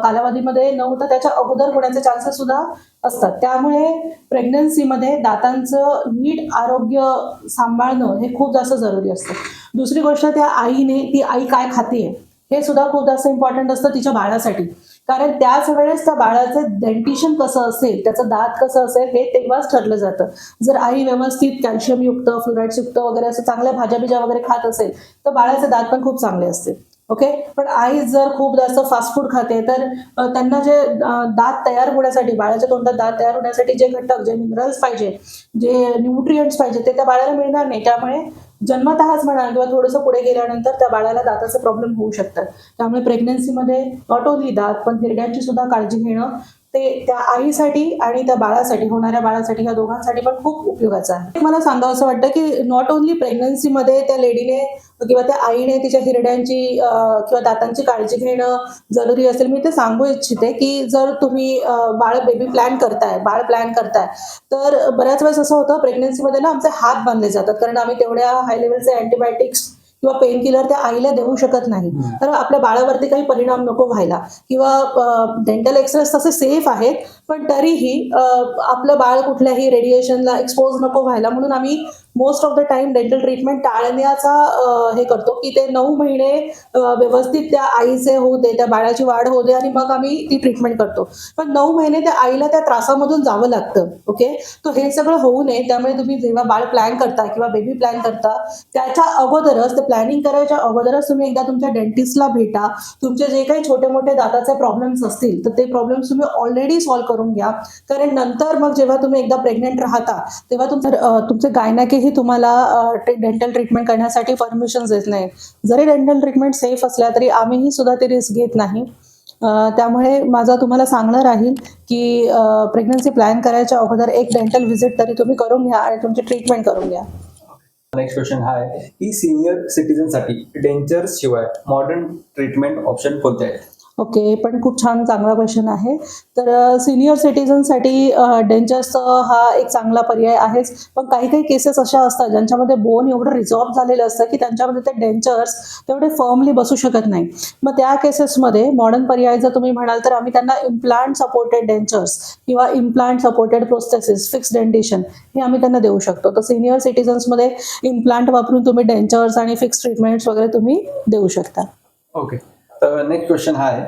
कालावधीमध्ये न होता त्याच्या अगोदर होण्याचे चान्सेस सुद्धा असतात. त्यामुळे प्रेग्नन्सीमध्ये दातांचं नीट आरोग्य सांभाळणं हे खूप जास्त जरुरी असतं. दुसरी गोष्ट, त्या आईने, ती आई काय खाते हे सुद्धा खूप जास्त इम्पॉर्टंट असतं तिच्या बाळासाठी. कारण त्याच वेळेस त्या बाळाचं डेंटिशन कसं असेल, त्याचं दात कसं असेल हे तेव्हाच ठरलं जातं. जर आई व्यवस्थित कॅल्शियमयुक्त, फ्लोराईड्सयुक्त वगैरे असं चांगल्या भाज्या वगैरे खात असेल तर बाळाचे दात पण खूप चांगले असतील. ओके, पण आई जर खूप जास्त फास्ट फूड खाते तर त्यांना जे दात तयार होण्यासाठी, बाळाच्या तोंडात दात तयार होण्यासाठी जे घटक, जे मिनरल्स पाहिजे, जे न्यूट्रिएंट्स पाहिजे ते त्या बाळाला मिळणार नाही. त्यामुळे जन्मतःच म्हणा किंवा थोडंसं पुढे गेल्यानंतर त्या बाळाला दाताचे प्रॉब्लेम होऊ शकतात. त्यामुळे प्रेग्नन्सीमध्ये नॉट ओन्ली दात पण हिरड्यांची सुद्धा काळजी घेणं ते त्या आईसाठी आणि त्या बाळासाठी, होणाऱ्या बाळासाठी, या दोघांसाठी पण खूप उपयोगाचं आहे. मला सांगावं असं वाटतं की नॉट ओन्ली प्रेग्नन्सीमध्ये त्या लेडीने किंवा त्या आईने तिच्या हिरड्यांची किंवा दातांची काळजी घेणं जरुरी असेल. मी ते सांगू इच्छिते की जर तुम्ही बाळ प्लॅन करताय तर बऱ्याच वेळेस असं होतं प्रेग्नन्सीमध्ये ना, आमचे हात बांधले जातात कारण आम्ही तेवढ्या हाय लेवलचे अँटीबायोटिक्स किंवा पेन किलर त्या आईला देऊ शकत नाही. तर आपल्या बाळावरती काही परिणाम नको व्हायला, किंवा डेंटल एक्सरेस तसे सेफ आहेत पण तरीही आपलं बाळ कुठल्याही रेडिएशनला एक्सपोज नको व्हायला म्हणून आम्ही most of the time dental treatment टाळण्याचा हे करतो की ते 9 महिने व्यवस्थित त्या आईचे होऊ दे, त्या बाळाची वाढ होऊ दे आणि मग आम्ही ती ट्रीटमेंट करतो. पण 9 महिने त्या आईला त्या त्रासामधून जावं लागतं. ओके, तो हे सगळं होऊ नये त्यामुळे तुम्ही जेव्हा बाळ प्लॅन करता किंवा बेबी प्लॅन करता त्याच्या अगोदरच, ते प्लॅनिंग करायच्या अगोदरच तुम्ही एकदा तुमच्या डेंटिस्टला भेटा. तुमचे जे काही छोटे मोठे दाताचे प्रॉब्लेम्स असतील तर ते प्रॉब्लेम्स तुम्ही ऑलरेडी सॉल्व्ह करून घ्या. कारण नंतर मग जेव्हा तुम्ही एकदा प्रेग्नेंट राहता तेव्हा तुमचे गायनाकेही तुम्हाला डेंटल ट्रीटमेंट करण्यासाठी परमिशन देत नाही. जरी डेंटल ट्रीटमेंट सेफ असल्या तरी आम्हीही सुद्धा ते रिस्क घेत नाही. त्यामुळे माझा तुम्हाला सांगणं राहील की प्रेग्नन्सी प्लॅन करायच्या अगोदर एक डेंटल व्हिजिट तरी तुम्ही करून घ्या आणि तुमची ट्रीटमेंट करून घ्या. नेक्स्ट क्वेश्चन हा आहे की सिनियर सिटीजनसाठी डेंचर्स शिवाय मॉडर्न ट्रीटमेंट ऑप्शन कोणते आहेत? ओके, पण खूप छान, चांगला क्वेश्चन आहे. तर सिनियर सिटीजनसाठी डेंचर्स हा एक चांगला पर्याय आहेच. पण काही काही केसेस अशा असतात ज्यांच्यामध्ये बोन एवढं रिझॉल्व्ह झालेलं असतं की त्यांच्यामध्ये ते डेंचर्स तेवढे फर्मली बसू शकत नाही. मग त्या केसेसमध्ये मॉडर्न पर्याय जर तुम्ही म्हणाल तर आम्ही त्यांना इम्प्लांट सपोर्टेड डेंचर्स किंवा implant supported prosthesis, fix dentition हे आम्ही त्यांना देऊ शकतो. तर सिनियर सिटीजन्समध्ये इम्प्लांट वापरून तुम्ही डेंचर्स आणि फिक्स ट्रीटमेंट्स वगैरे तुम्ही देऊ शकता. ओके, तर नेक्स्ट क्वेश्चन हा आहे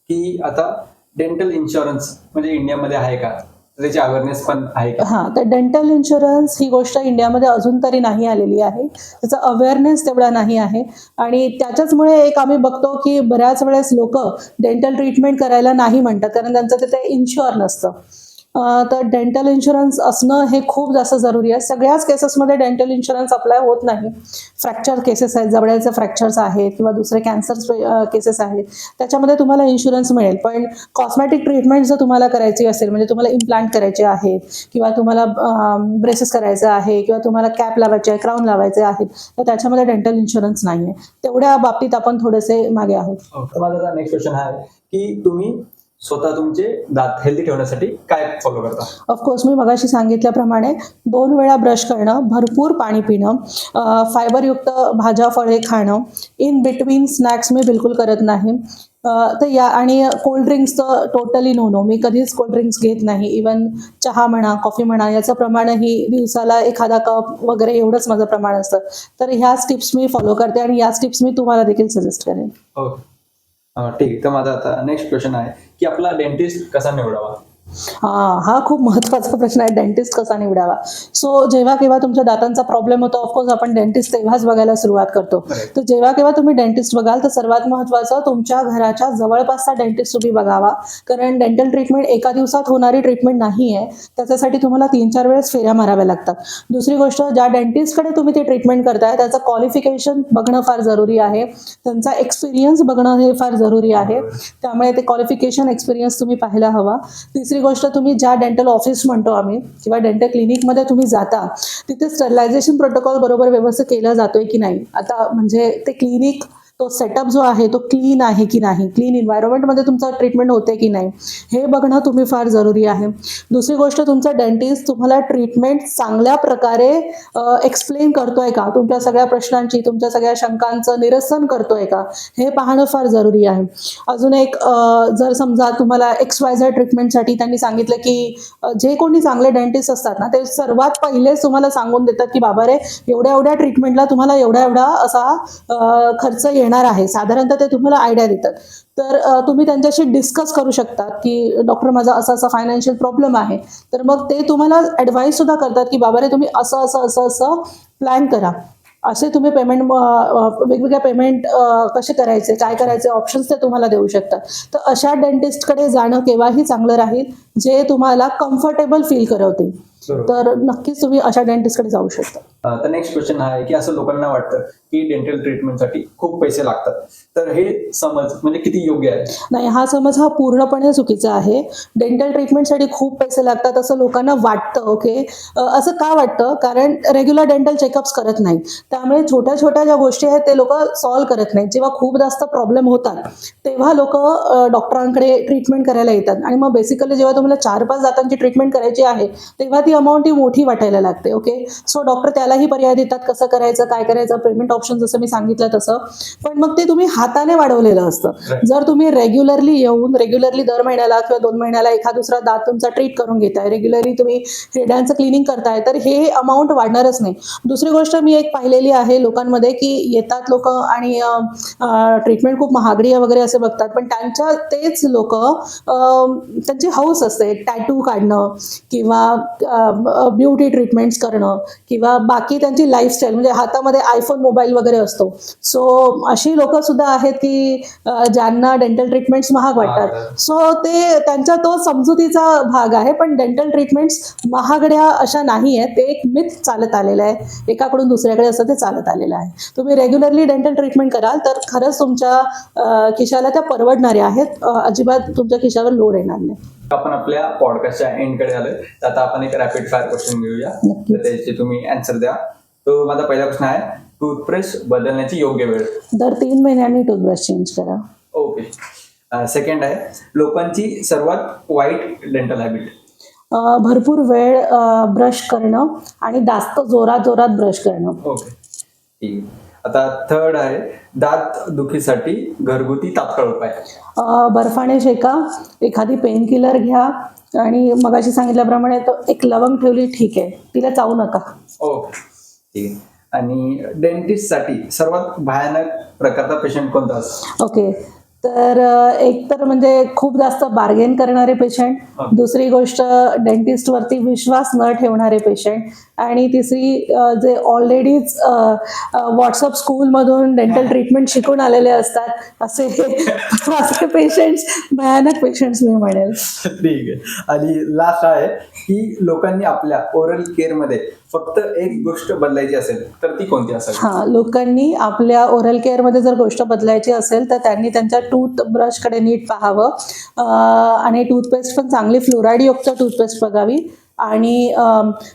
की आता डेंटल इन्शुरन्स म्हणजे इंडियामध्ये आहे का? त्याची अवेअरनेस पण आहे का? हां, तर डेंटल इन्शुरन्स ही गोष्ट इंडियामध्ये अजून तरी नाही आलेली आहे. त्याचा अवेअरनेस तेवढा नाही आहे आणि त्याच्याचमुळे एक आम्ही बघतो की बऱ्याच वेळेस लोक डेंटल ट्रीटमेंट करायला नाही म्हणतात कारण त्यांचं तिथे इन्शुअर नसतं. तर डेंटल इन्शुरन्स असणं हे खूप जास्त जरुरी आहे. सगळ्याच केसेसमध्ये डेंटल इन्शुरन्स अप्लाय होत नाही. फ्रॅक्चर केसेस आहेत, जबड्याचे फ्रॅक्चर्स आहेत किंवा दुसरे कॅन्सर केसेस आहेत, त्याच्यामध्ये तुम्हाला इन्शुरन्स मिळेल. पण कॉस्मॅटिक ट्रीटमेंट जर तुम्हाला करायची असेल, म्हणजे तुम्हाला इम्प्लांट करायचे आहेत किंवा तुम्हाला ब्रेसेस करायचे आहे किंवा तुम्हाला कॅप लावायचे आहे, क्राऊन लावायचे आहेत, तर त्याच्यामध्ये डेंटल इन्शुरन्स नाही आहे. तेवढ्या बाबतीत आपण थोडेसे मागे आहोत. तर माझा नेक्स्ट क्वेश्चन हा आहे की तुम्ही स्वतः तुमचे दात हेल्दी ठेवण्यासाठी काय फॉलो करता? ऑफकोर्स मी मगाशी सांगितल्याप्रमाणे 2 वेळा ब्रश करणं, भरपूर पाणी पिणं, फायबरयुक्त भाज्या फळे खाणं, इन बिटवीन स्नॅक्स मी बिलकुल करत नाही. तर या आणि कोल्ड्रिंक्सचं टोटली नो. मी कधीच कोल्ड्रिंक्स घेत नाही. इवन चहा म्हणा, कॉफी म्हणा, याचं प्रमाणही दिवसाला एखादा कप वगैरे एवढंच माझं प्रमाण असतं. तर ह्याच टिप्स मी फॉलो करते आणि याच टिप्स मी तुम्हाला देखील सजेस्ट करेन. ओके, ठीक आहे. तर माझा आता नेक्स्ट क्वेश्चन आहे की आपला डेंटिस्ट कसा निवडावा? हा खूप महत्त्वाचा प्रश्न आहे, डेंटिस्ट कसा निवडावा. सो जेव्हा केव्हा तुमच्या दातांचा प्रॉब्लेम होतो, ऑफकोर्स आपण डेंटिस्ट तेव्हाच बघायला सुरुवात करतो. तर जेव्हा केव्हा तुम्ही डेंटिस्ट बघाल तर सर्वात महत्त्वाचं तुमच्या घराच्या जवळपासचा डेंटिस्ट तुम्ही बघावा, कारण डेंटल ट्रीटमेंट एका दिवसात होणारी ट्रीटमेंट नाही आहे. त्याच्यासाठी तुम्हाला 3-4 वेळेस फेऱ्या माराव्या लागतात. दुसरी गोष्ट, ज्या डेंटिस्टकडे तुम्ही ते ट्रीटमेंट करताय त्याचं क्वालिफिकेशन बघणं फार जरुरी आहे, त्यांचा एक्सपिरियन्स बघणं हे फार जरुरी आहे. त्यामुळे ते क्वालिफिकेशन एक्सपिरियन्स तुम्ही पाहायला हवा. तिसरी गोष्ट, तुम्ही ज्या डेंटल ऑफिस म्हणतो आम्ही किंवा डेंटल क्लिनिकमध्ये तुम्ही जाता तिथे स्टरलायझेशन प्रोटोकॉल बरोबर व्यवस्थित केला जातोय की नाही. आता म्हणजे ते क्लिनिक, तो सेटअप जो आहे तो क्लीन आहे की नाही, क्लीन एन्व्हायरमेंटमध्ये तुमचं ट्रीटमेंट होते की नाही हे बघणं तुम्ही फार जरुरी आहे. दुसरी गोष्ट, तुमचा डेंटिस्ट तुम्हाला ट्रीटमेंट चांगल्या प्रकारे एक्सप्लेन करतोय का, तुमच्या सगळ्या प्रश्नांची, तुमच्या सगळ्या शंकांचं निरसन करतोय का हे पाहणं फार जरुरी आहे. अजून एक, जर समजा तुम्हाला XYZ ट्रीटमेंटसाठी त्यांनी सांगितलं की जे कोणी चांगले डेंटिस्ट असतात ना ते सर्वात पहिलेच तुम्हाला सांगून देतात की बाबा रे, एवढ्या एवढ्या ट्रीटमेंटला तुम्हाला एवढा एवढा असा खर्च येणार आहे, साधारणतः ते तुम्हाला आयडिया देतात. तर तुम्ही त्यांच्याशी डिस्कस करू शकता की डॉक्टर माझा असा असा फायनान्शियल प्रॉब्लेम आहे, तर मग ते तुम्हाला ॲडवाईस सुद्धा करतात की बाबा रे तुम्ही असं असं असं असं प्लॅन करा, असे तुम्ही पेमेंट, वेगवेगळ्या पेमेंट कसे करायचे, काय करायचे ऑप्शन्स ते तुम्हाला देऊ शकतात. तर अशा डेंटिस्टकडे जाणं केव्हाही चांगलं राहील जे तुम्हाला कम्फर्टेबल फील करवतील. तर नक्कीच तुम्ही अशा डेंटिस्टकडे जाऊ शकता. तर नेक्स्ट क्वेश्चन हा आहे की असं लोकांना वाटतं की डेंटल ट्रीटमेंटसाठी खूप पैसे लागतात, तर हे समज म्हणजे किती योग्य आहे? नाही, हा समज हा पूर्णपणे चुकीचा आहे. डेंटल ट्रीटमेंटसाठी खूप पैसे लागतात असं लोकांना वाटतं. ओके, असं का वाटतं? कारण रेग्युलर डेंटल चेकअप्स करत नाही, त्यामुळे छोट्या छोट्या ज्या गोष्टी आहेत ते लोक सॉल्व्ह करत नाहीत. जेव्हा खूप जास्त प्रॉब्लेम होतात तेव्हा लोक डॉक्टरांकडे ट्रीटमेंट करायला येतात आणि मग बेसिकली जेव्हा तुम्हाला 4-5 दातांची ट्रीटमेंट करायची आहे तेव्हा ती अमाऊंट ही मोठी वाटायला लागते. ओके, सो डॉक्टर त्यालाही पर्याय देतात, कसं करायचं, काय करायचं, पेमेंट ऑप्शन जसं मी सांगितलं तसं. पण मग ते तुम्ही हाताने वाढवलेलं असतं. जर तुम्ही रेग्युलरली येऊन रेग्युलरली दर महिन्याला किंवा 2 महिन्याला एखाद दुसरा दात तुमचा ट्रीट करून घेताय, रेग्युलरली तुम्ही हिरड्यांचं क्लिनिंग करताय, तर हे अमाऊंट वाढणारच नाही. दुसरी गोष्ट मी एक पाहिलेली आहे लोकांमध्ये की येतात लोक आणि ट्रीटमेंट खूप महागडी आहे वगैरे असे बघतात, पण तेच लोक त्यांची हौस असते टॅटू काढणं किंवा ब्युटी ट्रीटमेंट्स करणं किंवा बाकी त्यांची लाईफस्टाईल, म्हणजे हातामध्ये आयफोन मोबाईल वगैरे असतो. सो अशी लोक सुद्धा आहेत की ज्यांना डेंटल ट्रीटमेंट्स महाग वाटतात. सो ते त्यांचा तो समजुतीचा भाग आहे, पण डेंटल ट्रीटमेंट्स महागड्या अशा नाही आहेत. ते एक मिथ चालत आलेलं आहे, एकाकडून दुसऱ्याकडे असं ते चालत आलेलं आहे. तुम्ही रेग्युलरली डेंटल ट्रीटमेंट कराल तर खरंच तुमच्या खिशाला त्या परवडणाऱ्या आहेत, अजिबात तुमच्या खिशावर लोड येणार नाही. आपण आपल्या पॉडकास्टच्या एंडकडे आलोय, तर आता आपण एक रॅपिड फायर क्वेश्चन घेऊया, तर त्याचे तुम्ही आन्सर द्या. तो माझा पहिला प्रश्न आहे, टूथब्रश बदलण्याची योग्य वेळ? दर 3 महिन्यांनी टूथब्रश चेंज करा. ओके. सेकंड आहे, लोकांची सर्वात वाईट डेंटल हॅबिट? भरपूर वेळ ब्रश करणं आणि जास्त जोरात जोरात ब्रश करणं. ओके, ठीक आहे. आता थर्ड आहे, दात दुखीसाठी घरगुती तात्काळ उपाय? बर्फाने शेका, एखादी पेन किलर घ्या आणि मगाशी सांगितल्याप्रमाणे तो एक लवंग ठेवली ठीक आहे, तिला चावू नका. ओके, ठीक आहे. आणि डेंटिस्टसाठी सर्वात भयानक प्रकारचा पेशंट कोणता असतो? ओके, तर एक तर म्हणजे खूप जास्त बार्गेन करणारे पेशंट, दुसरी गोष्ट डेंटिस्टवरती विश्वास न ठेवणारे पेशंट, आणि तिसरी जे ऑलरेडीच व्हॉट्सअप स्कूलमधून डेंटल ट्रीटमेंट शिकून आलेले असतात असे पेशंट्स, भयानक पेशंट्स मी म्हणेल. ठीक आहे. आणि लास्ट आहे की लोकांनी आपल्या ओरल केअरमध्ये फक्त एक गोष्ट बदलायची असेल तर ती कोणती असेल? लोकांनी आपल्या ओरल केअरमध्ये जर गोष्ट बदलायची असेल तर त्यांनी त्यांच्या टूथब्रशकडे नीट पाहावं आणि टूथपेस्ट पण चांगली फ्लोराईडयुक्त टूथपेस्ट बघावी आणि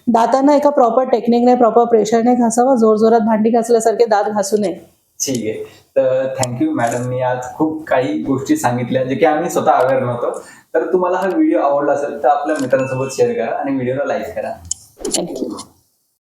दातांना एका प्रॉपर टेक्निकने, प्रॉपर प्रेशरने घासावं, जोरजोरात भांडी घासल्यासारखे दात घासू नये. ठीक आहे. तर थँक्यू मॅडमनी आज खूप काही गोष्टी सांगितल्या जे की आम्ही स्वतः अवेअर नव्हतो. तर तुम्हाला हा व्हिडिओ आवडला असेल तर आपल्या मित्रांसोबत शेअर करा आणि व्हिडिओला लाईक करा. थँक्यू.